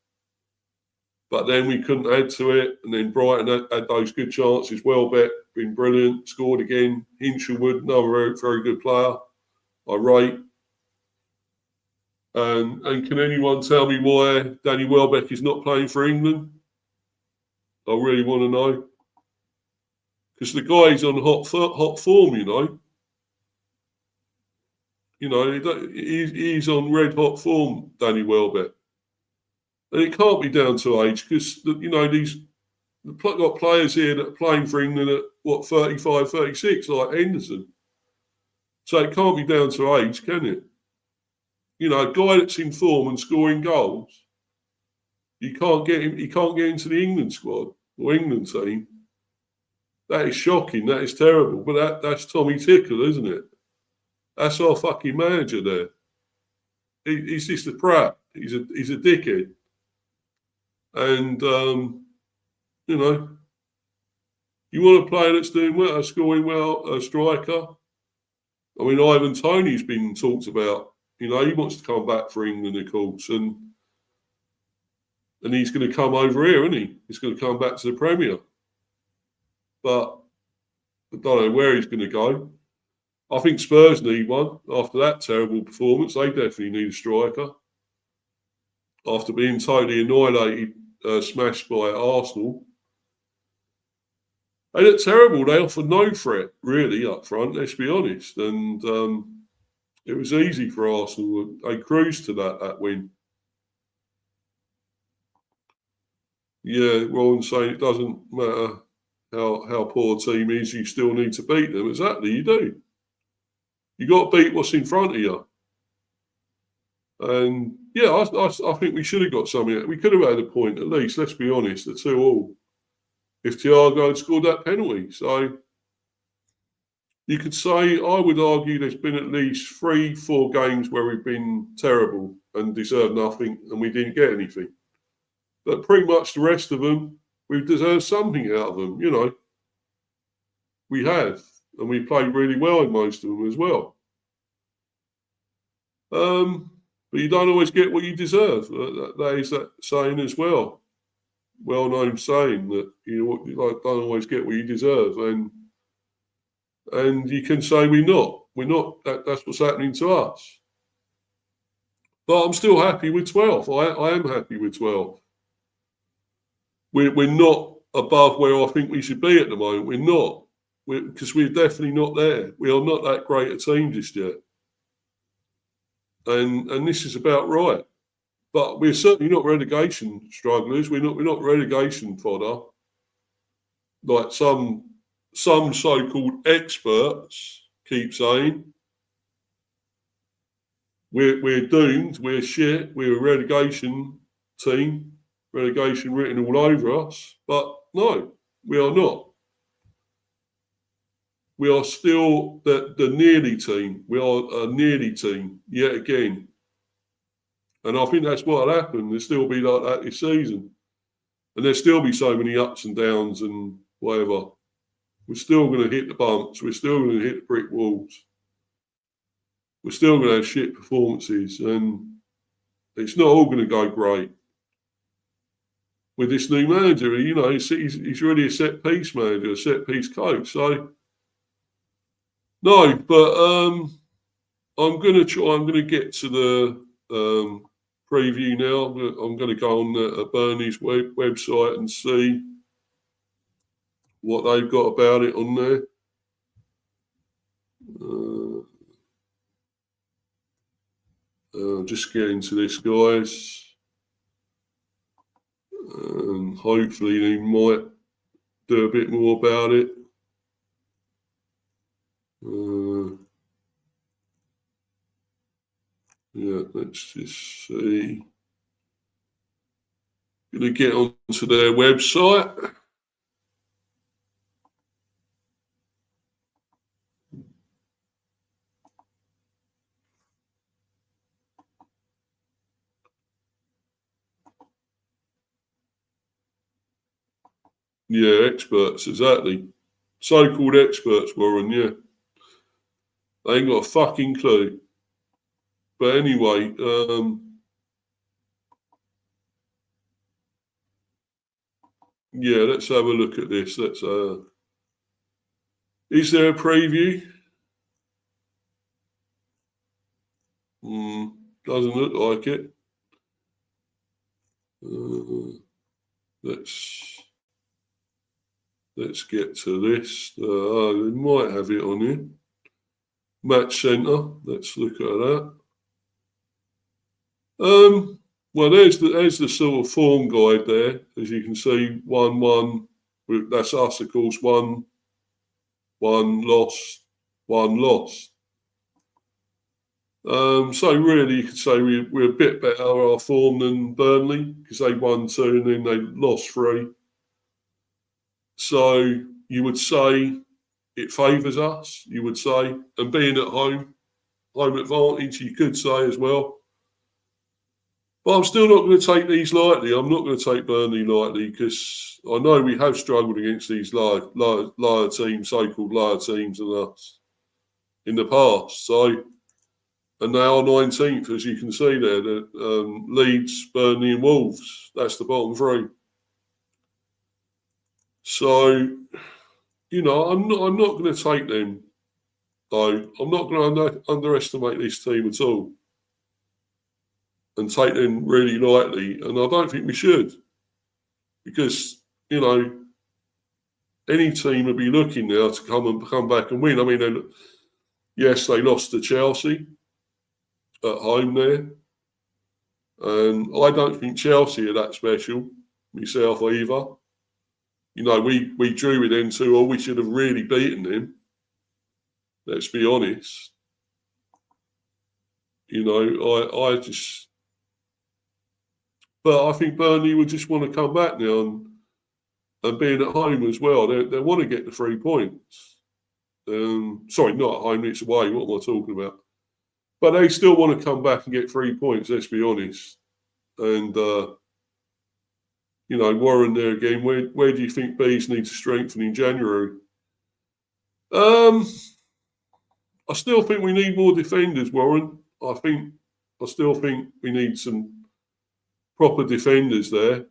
but then we couldn't add to it. And then Brighton had those good chances. Welbeck been brilliant, scored again. Hinchelwood, another very, very good player, I rate. And can anyone tell me why Danny Welbeck is not playing for England? I really want to know. Because the guy's on hot form, he's on red hot form, Danny Welbeck. And it can't be down to age, because, we've got players here that are playing for England at, 35, 36, like Henderson. So it can't be down to age, can it? A guy that's in form and scoring goals, you can't get him. He can't get into the England squad or England team. That is shocking. That is terrible. But that's Tommy Tickle, isn't it? That's our fucking manager there. He's just a prat. He's a dickhead. And you want a player that's doing well, scoring well, a striker. I mean, Ivan Toney's been talked about. He wants to come back for England, of course, and he's going to come over here, isn't he? He's going to come back to the Premier. But I don't know where he's going to go. I think Spurs need one after that terrible performance. They definitely need a striker. After being totally annihilated, smashed by Arsenal. They look terrible. They offered no threat, really, up front, let's be honest. And it was easy for Arsenal. They cruised to that win. Yeah, Ron's saying it doesn't matter how poor a team is, you still need to beat them. Exactly, you do. You got to beat what's in front of you. And yeah, I think we should have got something. We could have had a point at least. Let's be honest, the 2-2. If Thiago had scored that penalty, so. You could say, I would argue there's been at least 3-4 games where we've been terrible and deserved nothing and we didn't get anything. But pretty much the rest of them, we've deserved something out of them, We have. And we played really well in most of them as well. But you don't always get what you deserve. That is that saying as well. Well-known saying that you don't always get what you deserve. And you can say we're not. That's what's happening to us. But I'm still happy with 12. I am happy with 12. We're not above where I think we should be at the moment. We're not, because we're definitely not there. We are not that great a team just yet. and this is about right. But we're certainly not relegation strugglers. We're not relegation fodder like some so-called experts keep saying. We're doomed. We're shit. We're a relegation team. Relegation written all over us. But no, we are not. We are still the nearly team. We are a nearly team yet again. And I think that's what'll happen. There'll still be like that this season. And there'll still be so many ups and downs and whatever. We're still going to hit the bumps. We're still going to hit the brick walls. We're still going to have shit performances. And it's not all going to go great. With this new manager, you know, he's really a set-piece manager, a set-piece coach. So, no, but I'm going to get to the preview now. I'm going to go on Burnley's website and see what they've got about it on there. Just get into this, guys. Hopefully they might do a bit more about it. Yeah, let's just see. Going to get onto their website. Yeah, experts, exactly. So-called experts, Warren, yeah. They ain't got a fucking clue. But anyway, yeah, let's have a look at this. Let's. Is there a preview? Doesn't look like it. Let's get to this. They might have it on here. Match centre. Let's look at that. Well, there's the sort of form guide there, as you can see. 1-1. That's us, of course. 1 loss, 1 loss. So really, you could say we're a bit better our form than Burnley because they won 2 and then they lost 3. So you would say it favours us. You would say, and being at home advantage, you could say as well. But I'm still not going to take these lightly. I'm not going to take Burnley lightly because I know we have struggled against these lower teams, so-called lower teams than us in the past. So, and they are 19th, as you can see there. The Leeds, Burnley, and Wolves. That's the bottom 3. So, you know, I'm not going to take them. Though I'm not going to underestimate this team at all. And take them really lightly, and I don't think we should, because you know any team would be looking now to come back and win. I mean, yes, they lost to Chelsea at home there, and I don't think Chelsea are that special myself either. You know, we drew with them 2-2. We should have really beaten them. Let's be honest. You know, I just. But I think Burnley would just want to come back now and being at home as well. They want to get the 3 points. Sorry, not at home, it's away. What am I talking about? But they still want to come back and get 3 points, let's be honest. And, you know, Warren there again, where do you think Bees need to strengthen in January? I still think we need more defenders, Warren. I still think we need some proper defenders there.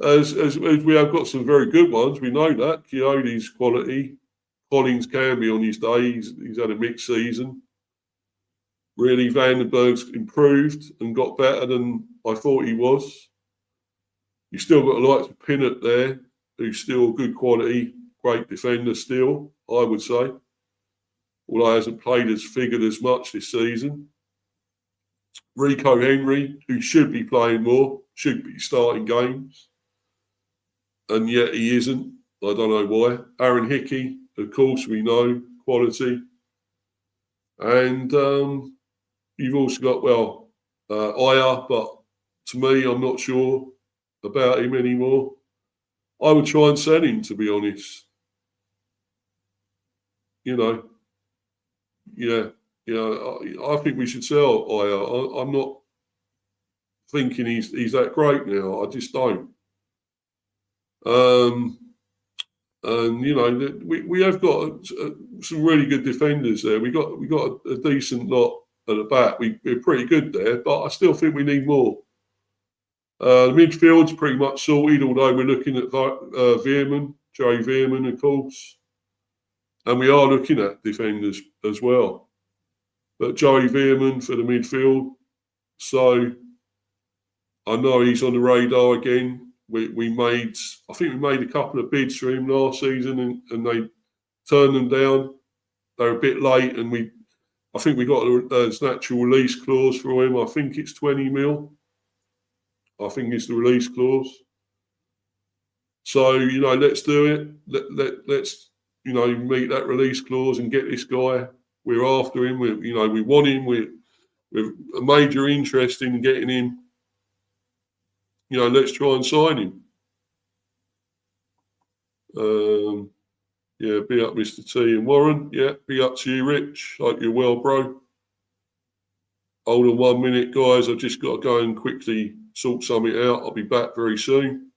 As we have got some very good ones, we know that. Keode's quality. Collins can be on his day. He's had a mixed season. Really, Vandenberg's improved and got better than I thought he was. You still got a likes of Pinnock there, who's still good quality, great defender still, I would say. although he hasn't played as figured as much this season. Rico Henry, who should be playing more, should be starting games, and yet he isn't. I don't know why. Aaron Hickey, of course, we know, quality. And you've also got, Aya, but to me, I'm not sure about him anymore. I would try and sell him, to be honest. You know, yeah, I think we should sell Aya. I'm not thinking he's that great now. I just don't. And we have got some really good defenders there. We got a decent lot at the back. We're pretty good there, but I still think we need more. The midfield's pretty much sorted, although we're looking at Veerman, Joey Veerman, of course, and we are looking at defenders as well. But Joey Veerman for the midfield, so I know he's on the radar again. I think we made a couple of bids for him last season, and they turned them down. They're a bit late, and I think we got a natural release clause for him. I think it's 20 mil. I think it's the release clause. So let's do it. Let's meet that release clause and get this guy. We're after him. We want him. We're a major interest in getting him. Let's try and sign him. Yeah, be up, Mr. T and Warren. Yeah, be up to you, Rich. Hope you're well, bro. Hold on 1 minute, guys. I've just got to go and quickly sort something out. I'll be back very soon.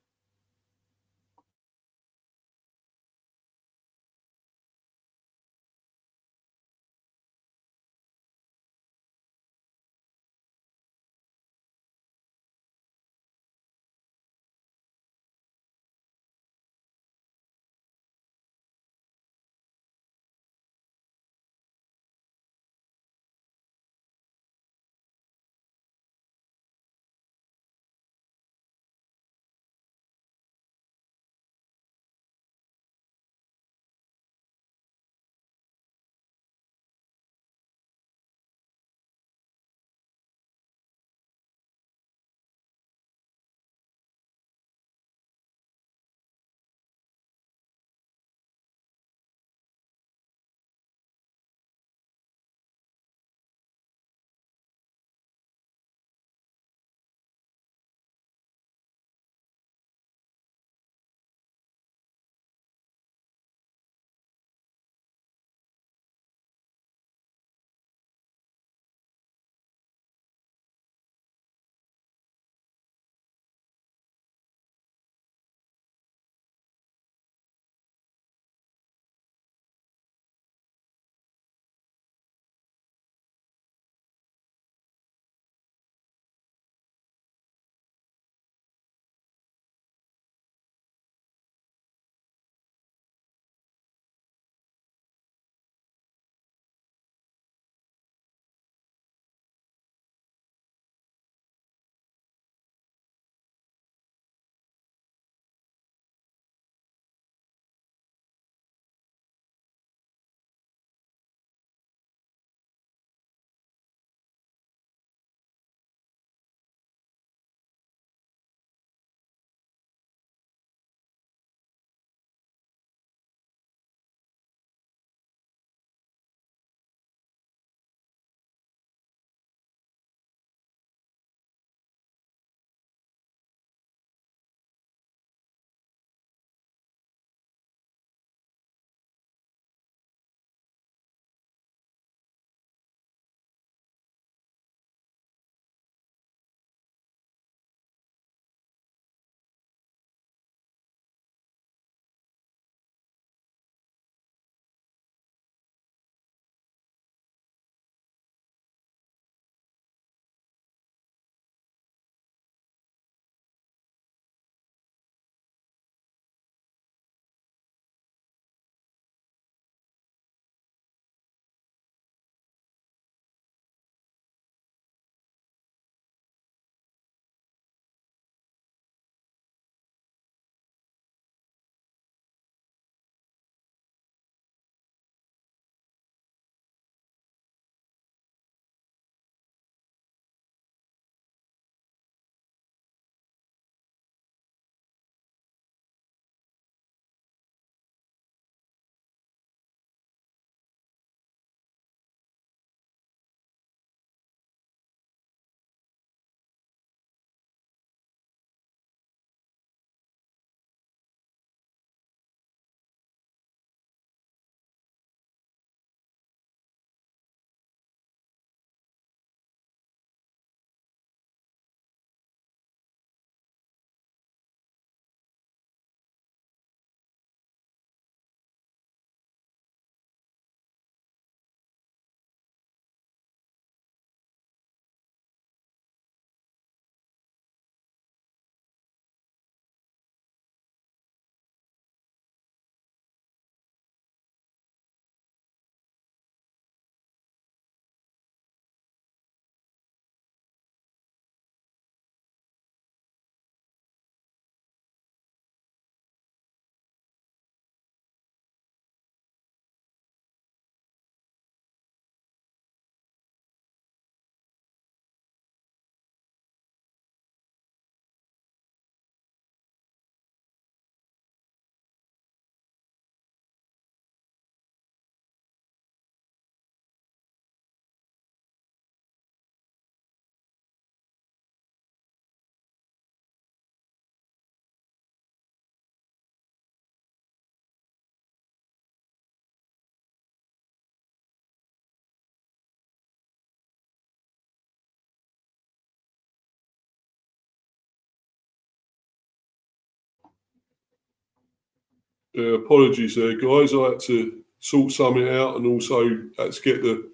Apologies there, guys. I had to sort something out, and also had to get the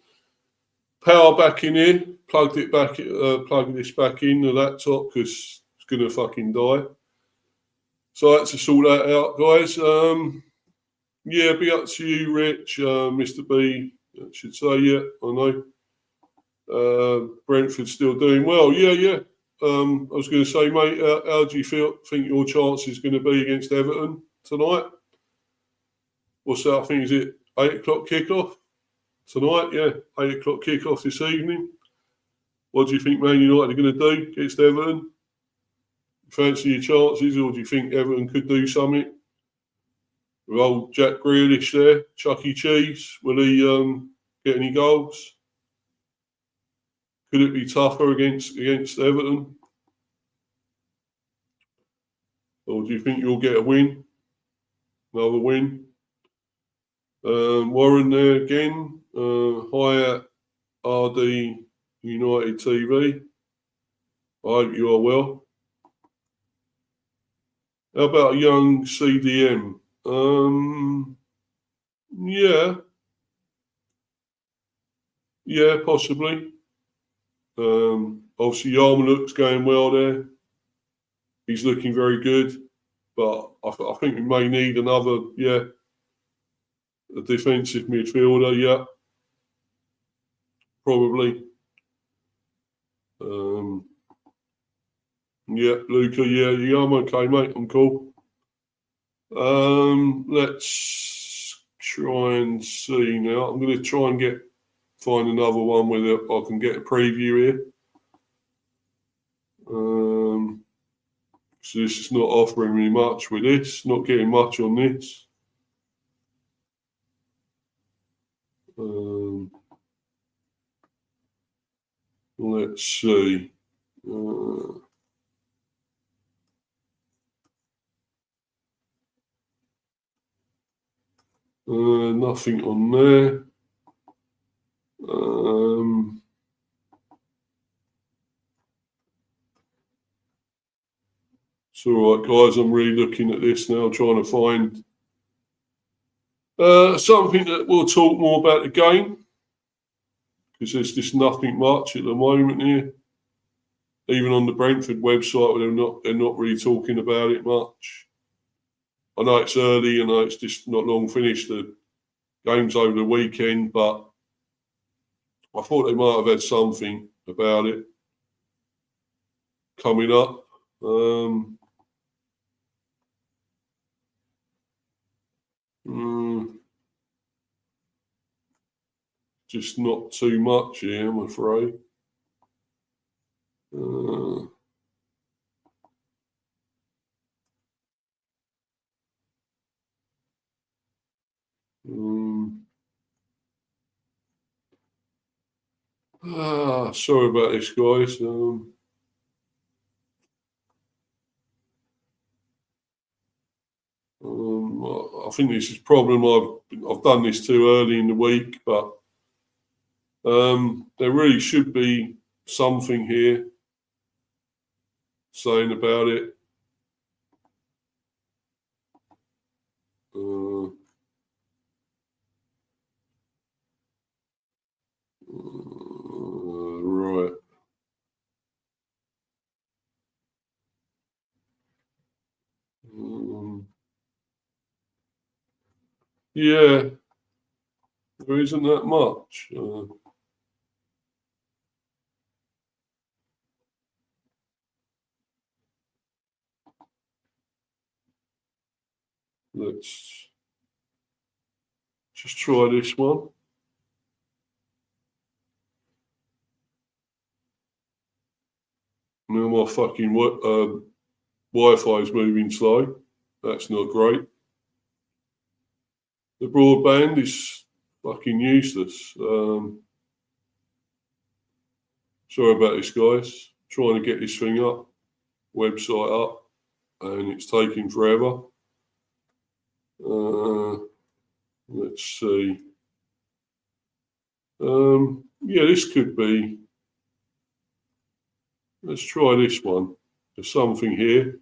power back in here. Plugged this back in the laptop because it's gonna fucking die. So I had to sort that out, guys. Yeah, be up to you, Rich, Mr. B. I should say, yeah, I know. Brentford's still doing well. Yeah. I was going to say, mate, how do you think your chance is going to be against Everton tonight? What's that? I think is it 8 o'clock kickoff tonight? Yeah, 8 o'clock kickoff this evening. What do you think Man United are going to do against Everton? Fancy your chances, or do you think Everton could do something? With old Jack Grealish there, Chucky Cheese, will he get any goals? Could it be tougher against Everton? Or do you think you'll get a win? Another win? Warren there again. Hi at RD United TV. I hope you are well. How about a young CDM? Yeah, possibly. Obviously, Yarmouk's going well there. He's looking very good, but I think we may need another, a defensive midfielder. Yeah, probably. Yeah, Luca. Yeah, I'm okay, mate. I'm cool. Let's try and see now. I'm going to try and find another one where I can get a preview here. So this is not offering me much with this. Not getting much on this. Let's see. Nothing on there. It's all right, guys. I'm really looking at this now, trying to find something that we'll talk more about the game, because there's just nothing much at the moment here. Even on the Brentford website, they're not really talking about it much. I know it's early, I know it's just not long finished. The game's over the weekend, but I thought they might have had something about it coming up. Just not too much here, I'm afraid. Sorry about this, guys. I think this is a problem. I've done this too early in the week, but there really should be something here saying about it. Right. Yeah, there isn't that much. Let's just try this one. Now my fucking Wi-Fi is moving slow. That's not great. The broadband is fucking useless. Sorry about this, guys. Trying to get this thing up, website up, and it's taking forever. Let's see. Yeah, this could be. Let's try this one. There's something here.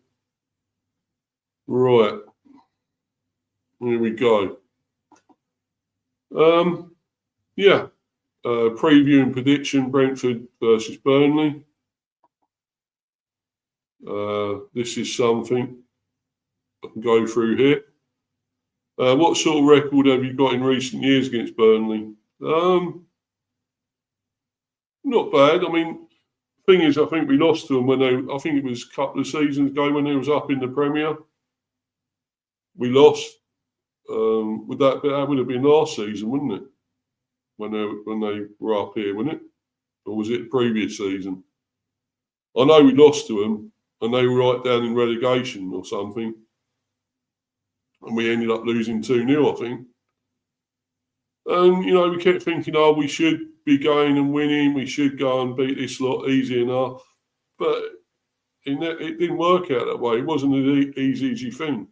Right. Here we go. Preview and prediction, Brentford versus Burnley. This is something I can go through here. What sort of record have you got in recent years against Burnley? Not bad. I mean, thing is, I think we lost to them I think it was a couple of seasons ago when they was up in the Premier. We lost. That would have been last season, wouldn't it? When they were up here, wouldn't it? Or was it the previous season? I know we lost to them and they were right down in relegation or something. And we ended up losing 2-0, I think. And, we kept thinking, we should be going and winning. We should go and beat this lot easy enough. But it didn't work out that way. It wasn't as easy as you think.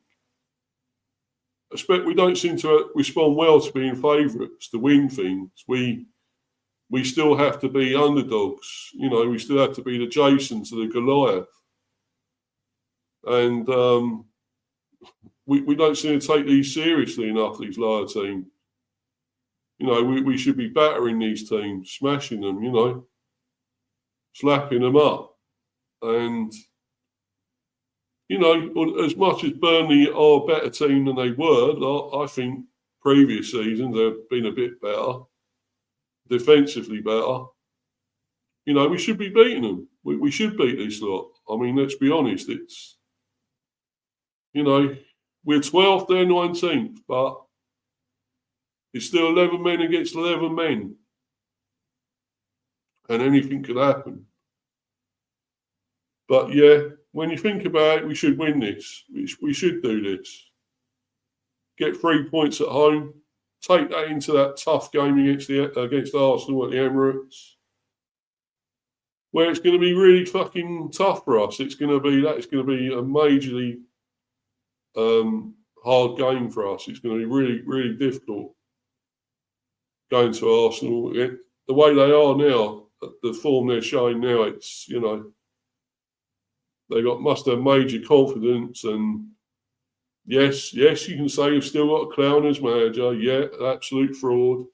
We don't seem to respond well to being favourites, to win things. We still have to be underdogs. We still have to be the Jason to the Goliath. And we don't seem to take these seriously enough, these lower teams. We should be battering these teams, smashing them, slapping them up. And, as much as Burnley are a better team than they were, I think previous seasons they've been a bit better, defensively better. We should be beating them. We should beat this lot. I mean, let's be honest, it's, we're 12th, they're 19th, but it's still 11 men against 11 men. And anything could happen. But yeah, when you think about it, we should win this. We should do this. Get 3 points at home. Take that into that tough game against Arsenal at the Emirates, where it's going to be really fucking tough for us. It's going to be a majorly hard game for us. It's going to be really, really difficult going to Arsenal. The way they are now, the form they're showing now, it's, they must have major confidence. And yes, you can say you've still got a clown as manager. Yeah, absolute fraud.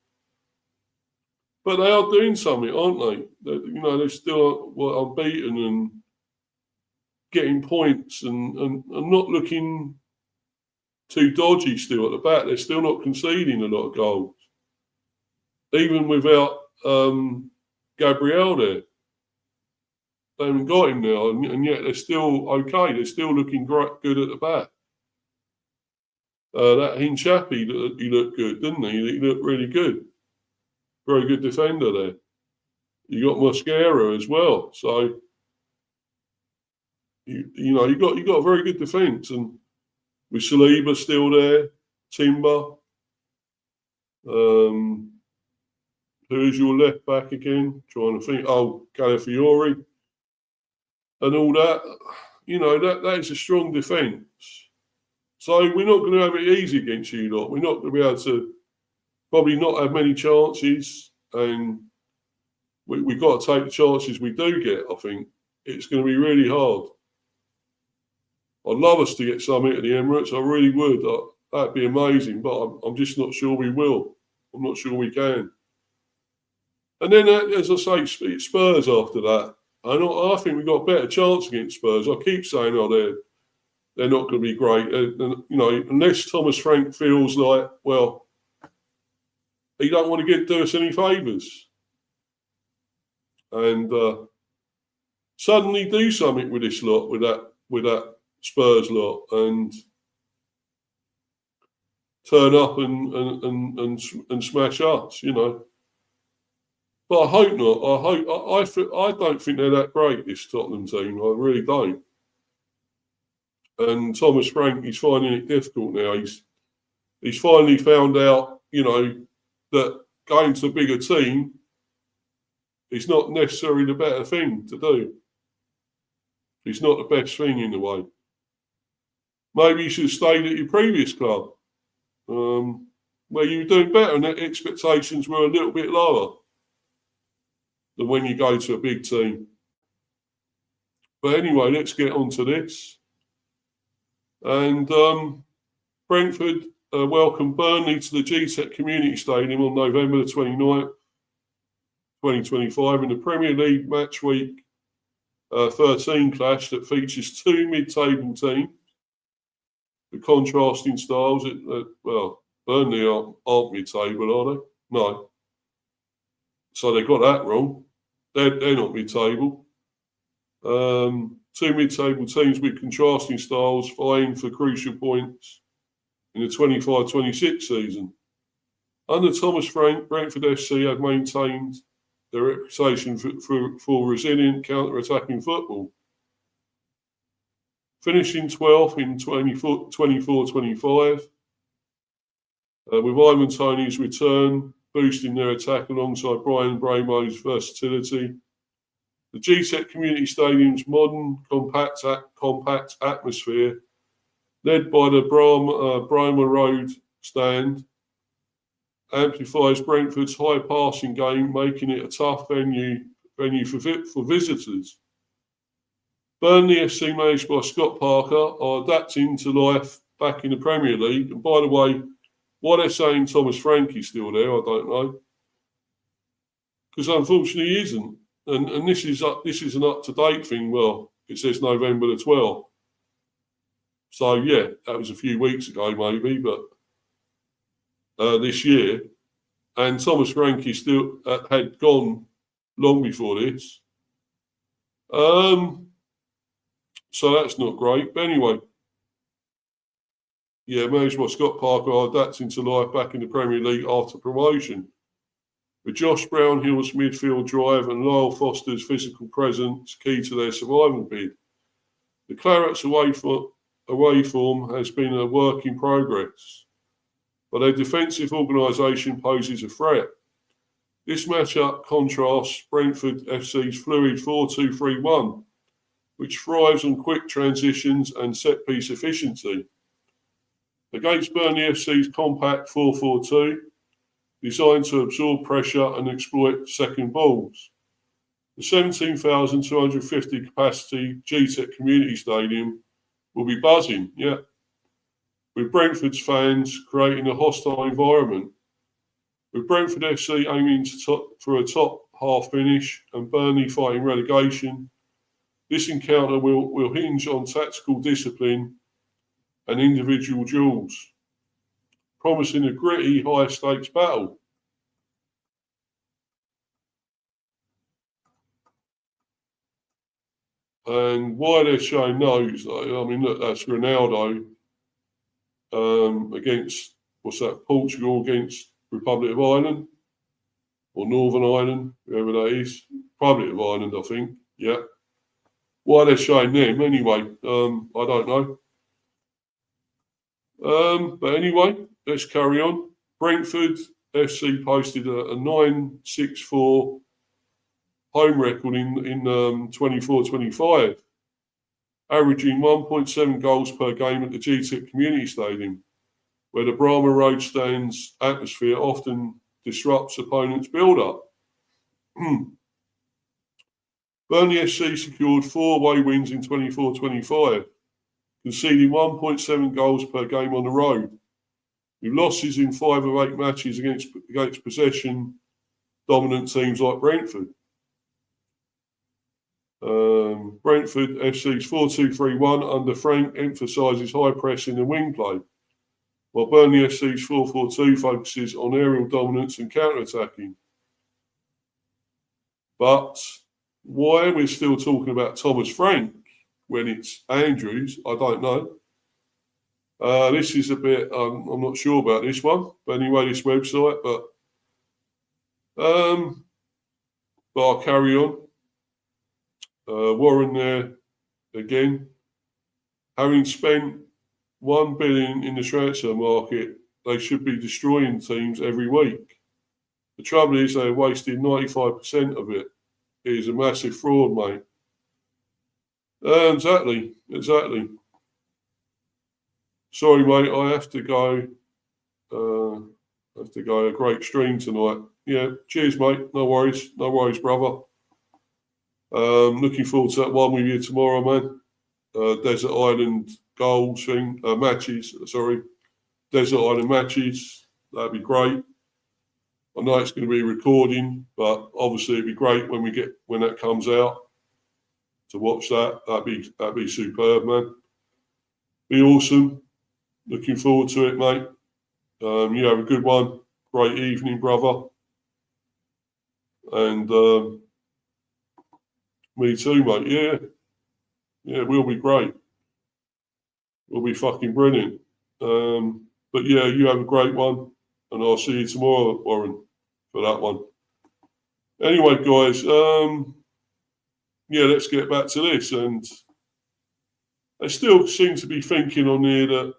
But they are doing something, aren't they? They're still unbeaten and getting points and not looking too dodgy still at the back. They're still not conceding a lot of goals. Even without Gabriel there. They haven't got him now, and yet they're still okay. They're still looking good at the back. That Hinshapi, he looked good, didn't he? He looked really good. Very good defender there. You got Mosquera as well. So, you got a very good defence. And with Saliba still there, Timber. Who's your left back again? Trying to think. Oh, Calafiori. And all that. That is a strong defence. So we're not going to have it easy against you lot. We're not going to be able to probably not have many chances. And we've got to take the chances we do get, I think. It's going to be really hard. I'd love us to get something at the Emirates. I really would. That'd be amazing. But I'm just not sure we will. I'm not sure we can. And then, as I say, it's Spurs after that. I think we've got a better chance against Spurs. I keep saying, they're not going to be great. Unless Thomas Frank feels like, well, he don't want to do us any favours. And suddenly do something with this lot, with that Spurs lot, and turn up and smash us, But I hope not. I don't think they're that great, this Tottenham team. I really don't. And Thomas Frank, he's finding it difficult now. He's finally found out, that going to a bigger team is not necessarily the better thing to do. It's not the best thing in a way. Maybe you should have stayed at your previous club, where you were doing better and the expectations were a little bit lower than when you go to a big team. But anyway, let's get on to this. And Brentford, welcomed Burnley to the Gtech Community Stadium on November the 29th, 2025 in the Premier League Match Week 13 clash that features two mid-table teams with contrasting styles. Burnley aren't mid-table, are they? No. So they got that wrong. They're not mid-table. Two mid-table teams with contrasting styles vying for crucial points in the 25-26 season. Under Thomas Frank, Brentford FC have maintained their reputation for resilient counter-attacking football. Finishing 12th in 24-25, with Ivan Toney's return, boosting their attack alongside Brian Bramo's versatility. The Gtech Community Stadium's modern, compact atmosphere, led by the Brahma Road stand, amplifies Brentford's high passing game, making it a tough venue for visitors. Burnley FC, managed by Scott Parker, are adapting to life back in the Premier League. And by the way, why they're saying Thomas Frankie's still there, I don't know. Because unfortunately he isn't. And this is an up-to-date thing. Well, it says November the 12th. So, yeah, that was a few weeks ago maybe, but this year. And Thomas Frankie still had gone long before this. So that's not great. But anyway, yeah, managed by Scott Parker are adapting to life back in the Premier League after promotion. With Josh Brownhill's midfield drive and Lyle Foster's physical presence key to their survival bid. The Clarets' away form has been a work in progress, but their defensive organisation poses a threat. This matchup contrasts Brentford FC's fluid 4-2-3-1, which thrives on quick transitions and set-piece efficiency, against Burnley FC's compact 4-4-2, designed to absorb pressure and exploit second balls. The 17,250 capacity Gtech Community Stadium will be buzzing, with Brentford's fans creating a hostile environment. With Brentford FC aiming for a top half finish and Burnley fighting relegation, this encounter will hinge on tactical discipline and individual duels, promising a gritty, high-stakes battle. And why they're showing those, I mean, look, that's Ronaldo against, Portugal against Republic of Ireland, or Northern Ireland, whoever that is. Republic of Ireland, I think, yeah. Why they're showing them, anyway, I don't know. But anyway, let's carry on. Brentford FC posted a 9-6-4 home record in 24-25, averaging 1.7 goals per game at the Gtech Community Stadium, where the Brahma Road stand's atmosphere often disrupts opponents' build-up. Burnley FC secured 4 away wins in 24-25, conceding 1.7 goals per game on the road, with losses in 5 of 8 matches against possession-dominant teams like Brentford. Brentford FC's 4-2-3-1 under Frank emphasises high pressing and wing play, while Burnley FC's 4-4-2 focuses on aerial dominance and counter-attacking. But why we're still talking about Thomas Frank when it's Andrews, I don't know. This is a bit, I'm not sure about this one, but anyway, this website, but I'll carry on. Warren there again, having spent $1 billion in the transfer market, they should be destroying teams every week. The trouble is they're wasting 95% of it. It is a massive fraud, mate. Exactly. Sorry, mate, I have to go. A great stream tonight. Yeah, cheers, mate. No worries, brother. Looking forward to that one with you tomorrow, man. Desert Island goals thing, matches, sorry. Desert Island matches. That'd be great. I know it's going to be recording, but obviously it'd be great when that comes out to watch that. That'd be superb, man. Be awesome. Looking forward to it, mate. You have a good one. Great evening, brother. And me too, mate. Yeah, we'll be great. We'll be fucking brilliant. But yeah, you have a great one, and I'll see you tomorrow, Warren, for that one. Anyway, guys, yeah, let's get back to this. And they still seem to be thinking on here that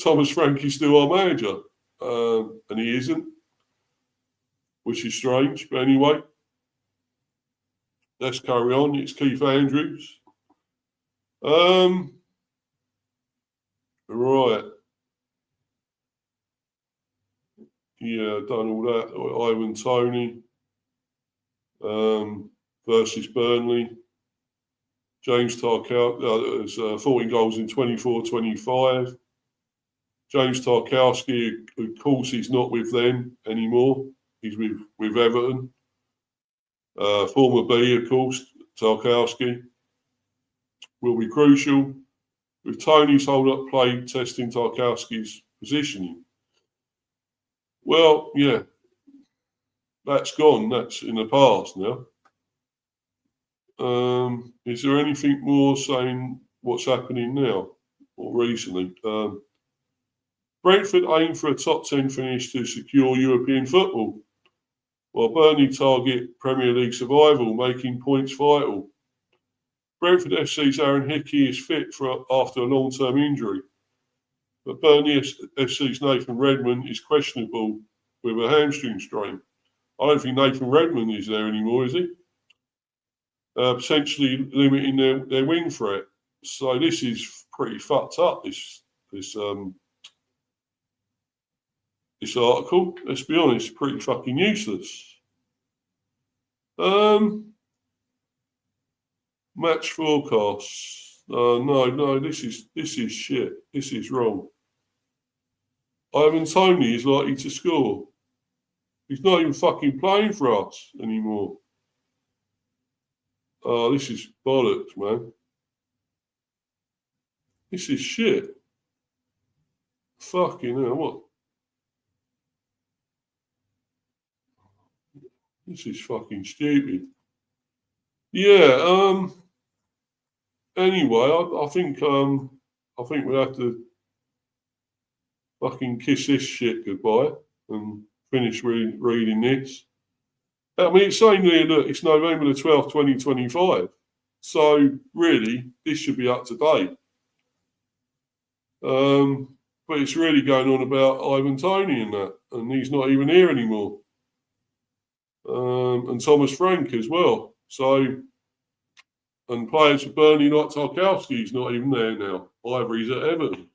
Thomas Frankie's still our manager, and he isn't, which is strange. But anyway, let's carry on. It's Keith Andrews. Right. Yeah, done all that. Ivan Toney versus Burnley. James Tarkowski, there's 14 goals in 24-25. James Tarkowski, of course, he's not with them anymore. He's with Everton. Former B, of course, Tarkowski will be crucial. With Tony's hold-up play testing Tarkowski's positioning. Well, yeah, that's gone. That's in the past now. Is there anything more saying what's happening now or recently? Brentford aim for a top 10 finish to secure European football, while Burnley target Premier League survival, making points vital. Brentford FC's Aaron Hickey is fit after a long-term injury, but Burnley FC's Nathan Redmond is questionable with a hamstring strain. I don't think Nathan Redmond is there anymore, is he? Potentially limiting their wing threat. So this is pretty fucked up, this article. Let's be honest, pretty fucking useless. Match forecasts. No, this is shit. This is wrong. Ivan Toney is likely to score. He's not even fucking playing for us anymore. Oh, this is bollocks, man. This is shit. Fucking hell, what? This is fucking stupid. Yeah, anyway, I think we'll have to fucking kiss this shit goodbye and finish reading this. I mean, it's saying there, look, it's November the 12th, 2025. So, really, this should be up to date. But it's really going on about Ivan Toney and that, and he's not even here anymore. And Thomas Frank as well. So, and players for Burnley like Tarkowski's not even there now. Either he's at Everton.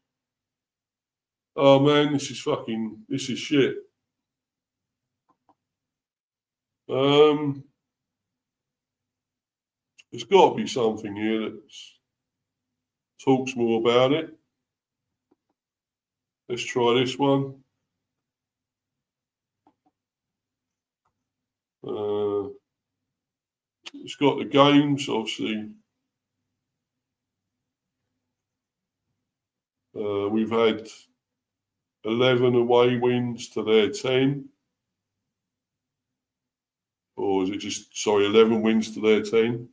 Oh man, this is shit. There's got to be something here that talks more about it. Let's try this one. It's got the games, obviously. We've had 11 away wins to their 10. Or is it 11 wins to their 10?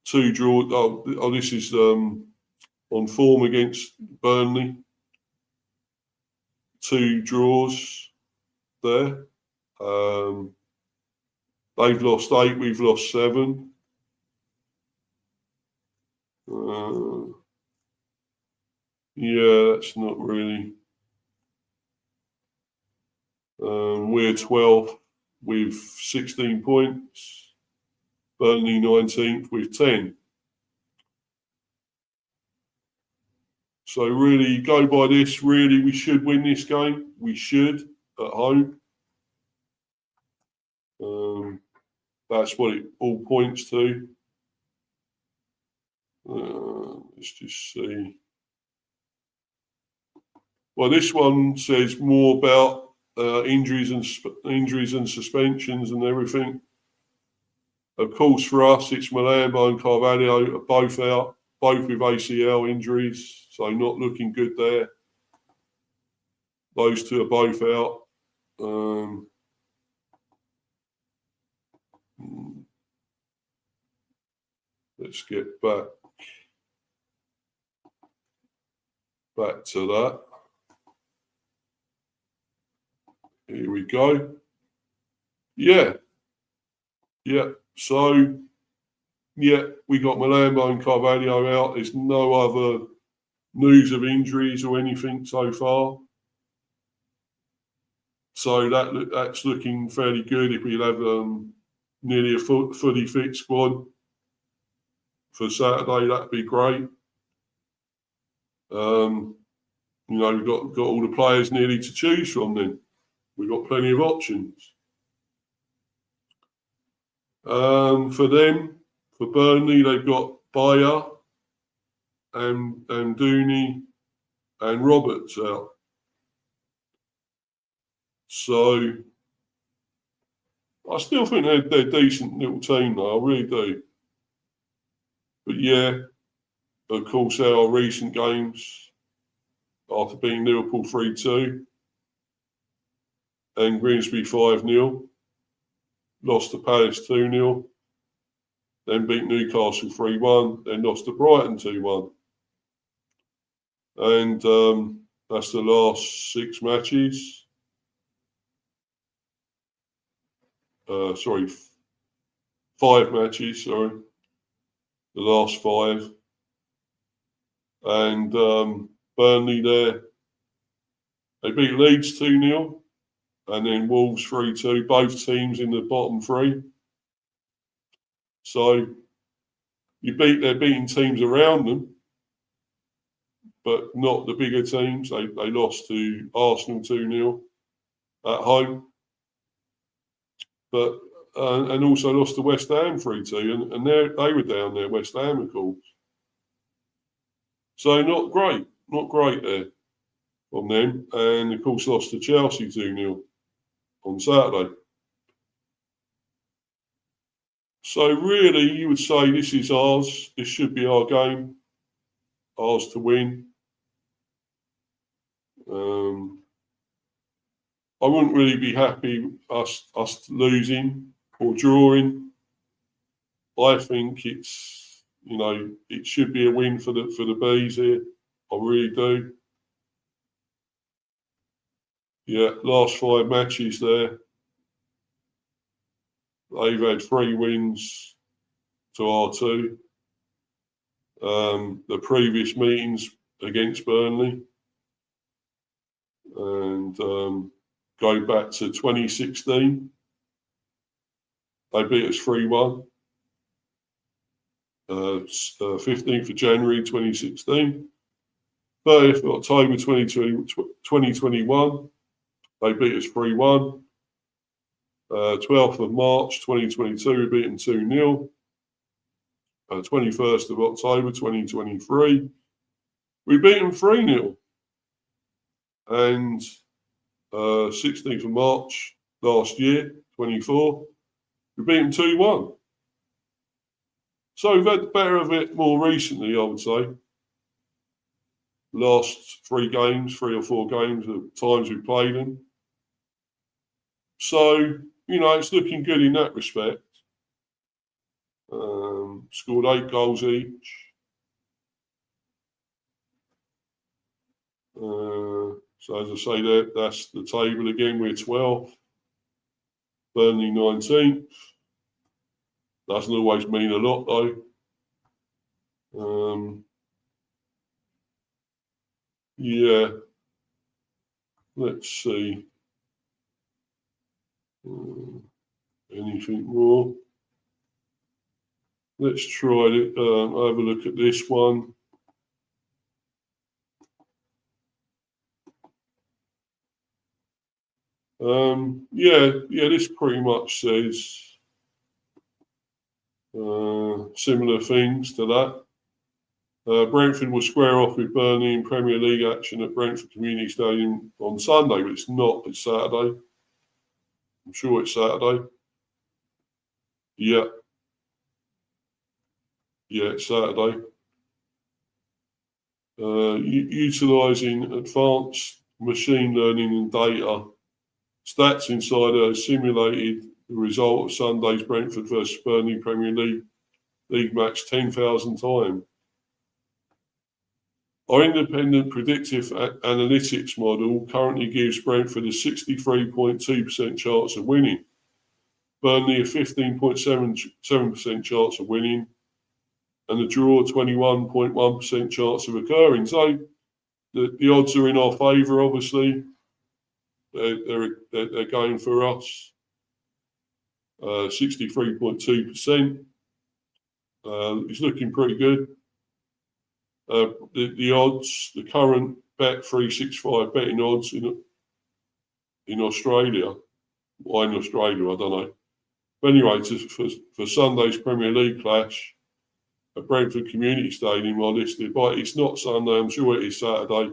2 draws. Oh, this is on form against Burnley. 2 draws there. They've lost 8, we've lost 7. Yeah, that's not really. We're 12th with 16 points. Burnley 19th with 10. So really, go by this. Really, we should win this game. We should at home. That's what it all points to. Let's just see. Well, this one says more about injuries and suspensions and everything. Of course, for us, it's Malambo and Carvalho are both out, both with ACL injuries, so not looking good there. Those two are both out. Let's get back to that. Here we go. Yeah. So, we got Malambo and Carvalho out. There's no other news of injuries or anything so far. So that's looking fairly good. If we'll have nearly a fully fit squad for Saturday, that'd be great. We've got all the players nearly to choose from then. We've got plenty of options. For them, for Burnley, they've got Bayer and Dooney and Roberts out. So I still think they're a decent little team, though. I really do. But yeah, of course, our recent games, after beating Liverpool 3-2 and Grimsby 5-0, lost to Palace 2-0, then beat Newcastle 3-1, then lost to Brighton 2-1. And that's the last 6 matches. 5 matches, sorry. The last 5. And Burnley there, they beat Leeds 2-0 and then Wolves 3-2, both teams in the bottom 3. So they're beating teams around them, but not the bigger teams. They lost to Arsenal 2-0 at home, but and also lost to West Ham 3-2, and they were down there, West Ham, of course. So not great there from them, and of course lost to Chelsea 2-0 on Saturday. So really, you would say this is ours. This should be our game, ours to win. I wouldn't really be happy us losing or drawing. I think it's, it should be a win for the Bees here. I really do. Yeah, last 5 matches there. They've had 3 wins to our 2. The previous meetings against Burnley. And go back to 2016. They beat us 3-1. 15th of January 2016. 30th of October 2021. They beat us 3-1. 12th of March 2022, we beat them 2-0. 21st of October 2023, we beat them 3-0. And 16th of March last year, 24, we beat them 2-1. So we've had the better of it more recently, I would say. Last 3 or 4 games, the times we've played them. So, it's looking good in that respect. Scored 8 goals each. So as I say, that's the table again. We're 12th. Burnley 19th. Doesn't always mean a lot, though. Let's see. Anything more? Let's try to have a look at this one. This pretty much says similar things to that. Brentford will square off with Burnley in Premier League action at Brentford Community Stadium on Sunday, but it's not. It's Saturday. I'm sure it's Saturday. Yeah. Yeah, it's Saturday. Utilising advanced machine learning and data, Stats Insider has simulated the result of Sunday's Brentford versus Burnley Premier League match 10,000 times. Our independent predictive analytics model currently gives Brentford a 63.2% chance of winning, Burnley a 15.7% chance of winning, and the draw 21.1% chance of occurring. So the odds are in our favour, obviously. They're going for us. 63.2%. It's looking pretty good. The odds, the current Bet365 betting odds in Australia. Why in Australia? I don't know. But anyway, for Sunday's Premier League clash at Brentford Community Stadium, I listed, but it's not Sunday. I'm sure it is Saturday.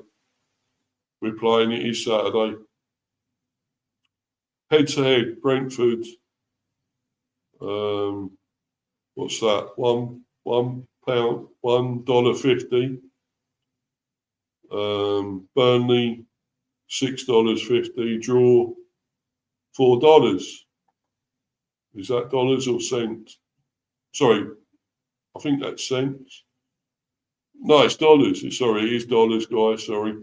We're playing. It is Saturday. Head to head, Brentford. What's that? £1, $1.50. Burnley, $6.50. Draw, $4. Is that dollars or cents? Sorry, I think that's cents. No, it's dollars. Sorry, it is dollars, guys. Sorry.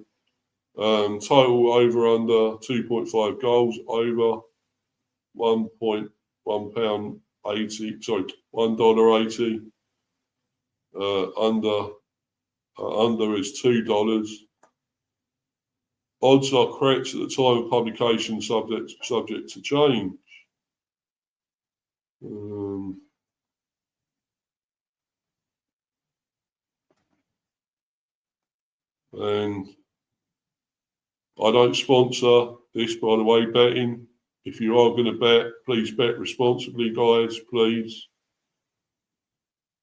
Total over under 2.5 goals, over £1.80. Sorry, $1.80. Under is $2. Odds are correct at the time of publication, subject to change. And I don't sponsor this, by the way, betting. If you are going to bet, please bet responsibly, guys, please.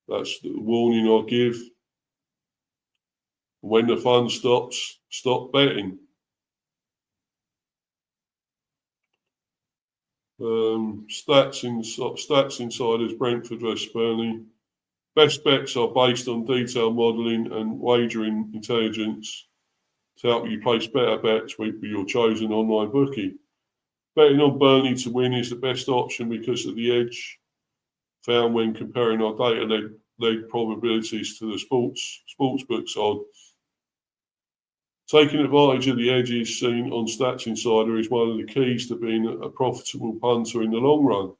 That's the warning I give. When the fun stops, stop betting. Stats Insider's Brentford vs Burnley. Best bets are based on detailed modelling and wagering intelligence to help you place better bets with your chosen online bookie. Betting on Burnley to win is the best option because of the edge found when comparing our data-led probabilities to the sportsbooks odds. Taking advantage of the edges seen on Stats Insider is one of the keys to being a profitable punter in the long run.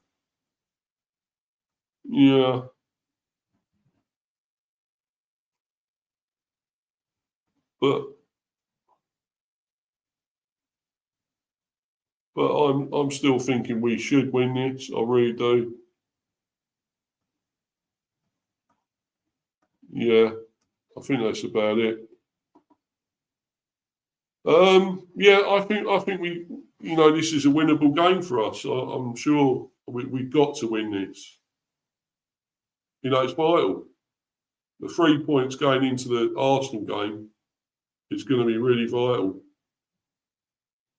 Yeah. But I'm still thinking we should win this. I really do. Yeah, I think that's about it. Yeah, I think we, this is a winnable game for us. I'm sure we've got to win this. It's vital. The 3 points going into the Arsenal game is going to be really vital.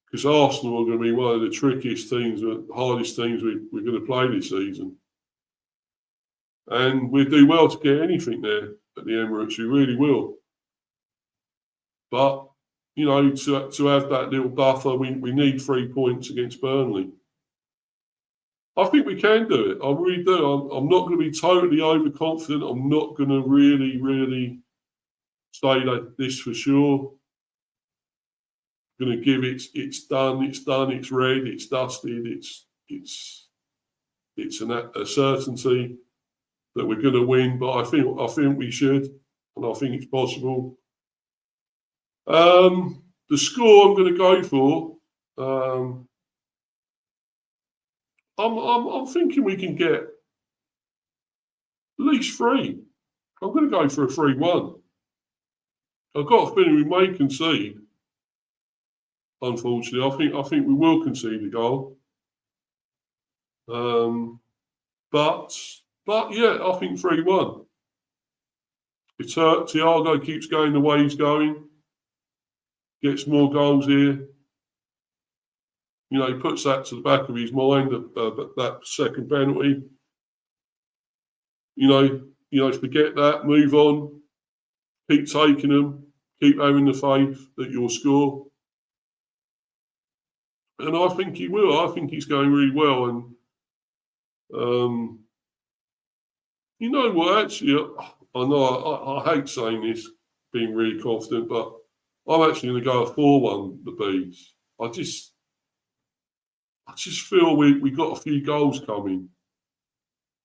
Because Arsenal are going to be one of the trickiest teams, the hardest teams we're going to play this season. And we'll do well to get anything there at the Emirates. We really will. But, to have that little buffer, we need 3 points against Burnley. I think we can do it. I really do. I'm not going to be totally overconfident. I'm not going to really, really say that this for sure. Going to give it's done, it's red, it's dusted, it's a certainty that we're going to win. But I think we should, and I think it's possible. The score I'm going to go for, I'm thinking we can get at least 3. I'm going to go for a 3-1. I've got a feeling we may concede. Unfortunately, I think we will concede a goal. But yeah, I think 3-1. If Thiago keeps going the way he's going, gets more goals here, you know, he puts that to the back of his mind, that second penalty. You know, forget that, move on, keep taking them, keep having the faith that you'll score. And I think he will. I think he's going really well. And you know what? Actually, I know I hate saying this, being really confident, but I'm actually going to go a 4-1 the Bees. I just feel we got a few goals coming.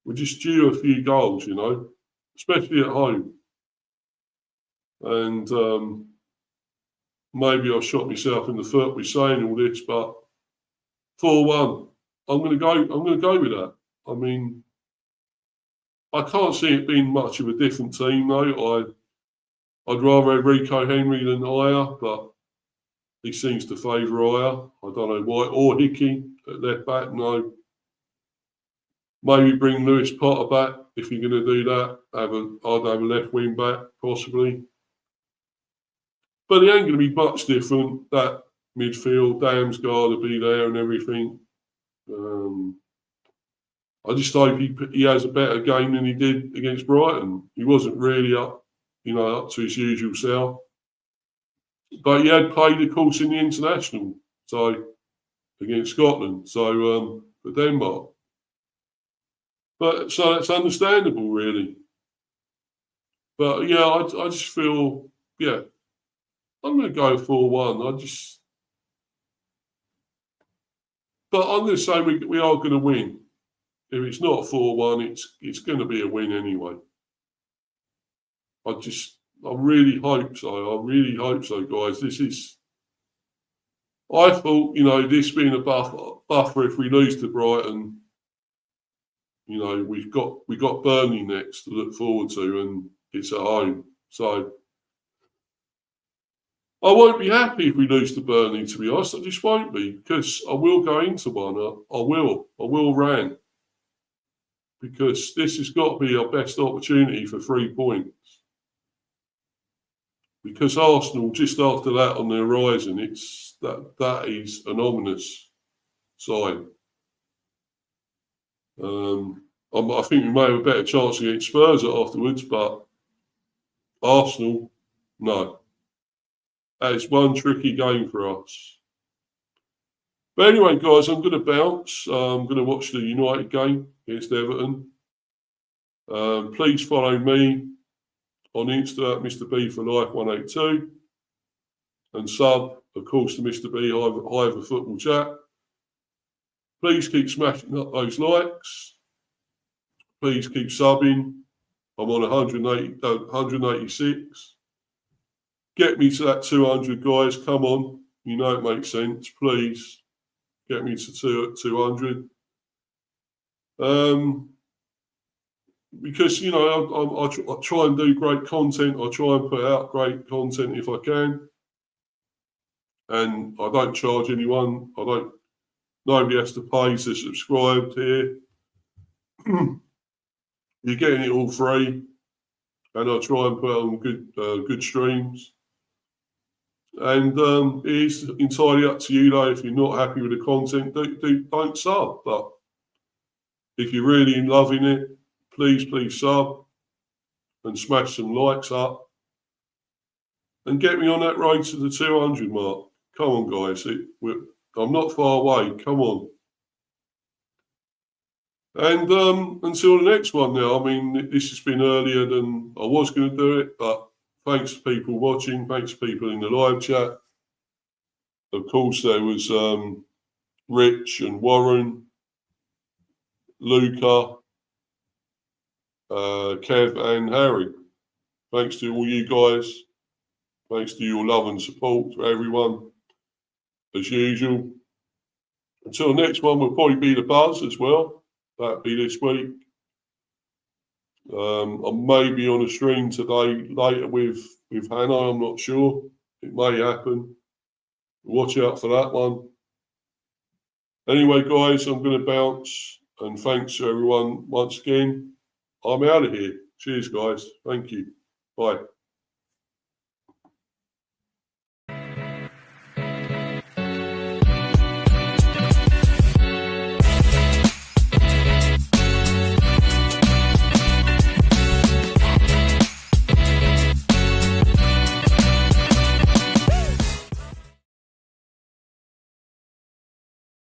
We're just due a few goals, you know, especially at home. And maybe I've shot myself in the foot with saying all this, but 4-1. I'm going to go with that. I mean, I can't see it being much of a different team though. I'd rather have Rico Henry than Aya, but he seems to favour Aya. I don't know why. Or Hickey at left back. No. Maybe bring Lewis Potter back if you're going to do that. I'd have a left wing back possibly. But it ain't going to be much different. That midfield, Damsgaard will be there and everything. I just hope he has a better game than he did against Brighton. He wasn't really up to his usual self. But he had played, of course, in the international, so against Scotland, so for Denmark. But so that's understandable, really. But yeah, I just feel, yeah, I'm going to go 4-1. But I'm going to say we are going to win. If it's not 4-1, it's going to be a win anyway. I really hope so. I really hope so, guys. I thought, you know, this being a buffer, if we lose to Brighton, you know, we got Burnley next to look forward to, and it's at home. So I won't be happy if we lose to Burnley, to be honest. I just won't be, because I will go into one. I will rant, because this has got to be our best opportunity for 3 points. Because Arsenal, just after that on the horizon, that is an ominous sign. I think we may have a better chance against Spurs afterwards, but Arsenal, no. That is one tricky game for us. But anyway, guys, I'm going to bounce. I'm going to watch the United game against Everton. Please follow me on Insta at Mr. B for Life 182, and sub, of course, to Mr. B Hive Football Chat. Please keep smashing up those likes. Please keep subbing. I'm on 186. Get me to that 200, guys. Come on. You know it makes sense. Please get me to 200. Because, you know, I try and do great content. I try and put out great content if I can. And I don't charge anyone. Nobody has to pay to subscribe here. You're getting it all free. And I try and put on good streams. And it is entirely up to you, though. If you're not happy with the content, don't sub. But if you're really loving it, please sub and smash some likes up and get me on that road to the 200 mark. Come on, guys. I'm not far away. Come on. And until the next one now, I mean, this has been earlier than I was going to do it, but thanks to people watching. Thanks to people in the live chat. Of course, there was Rich and Warren, Luca, Kev and Harry. Thanks to all you guys. Thanks to your love and support to everyone, as usual. Until the next one, will probably be the Buzz as well. That'll be this week. I may be on a stream today later with Hannah. I'm not sure. It may happen. Watch out for that one. Anyway, guys, I'm going to bounce. And thanks to everyone once again. I'm out of here. Cheers, guys. Thank you. Bye.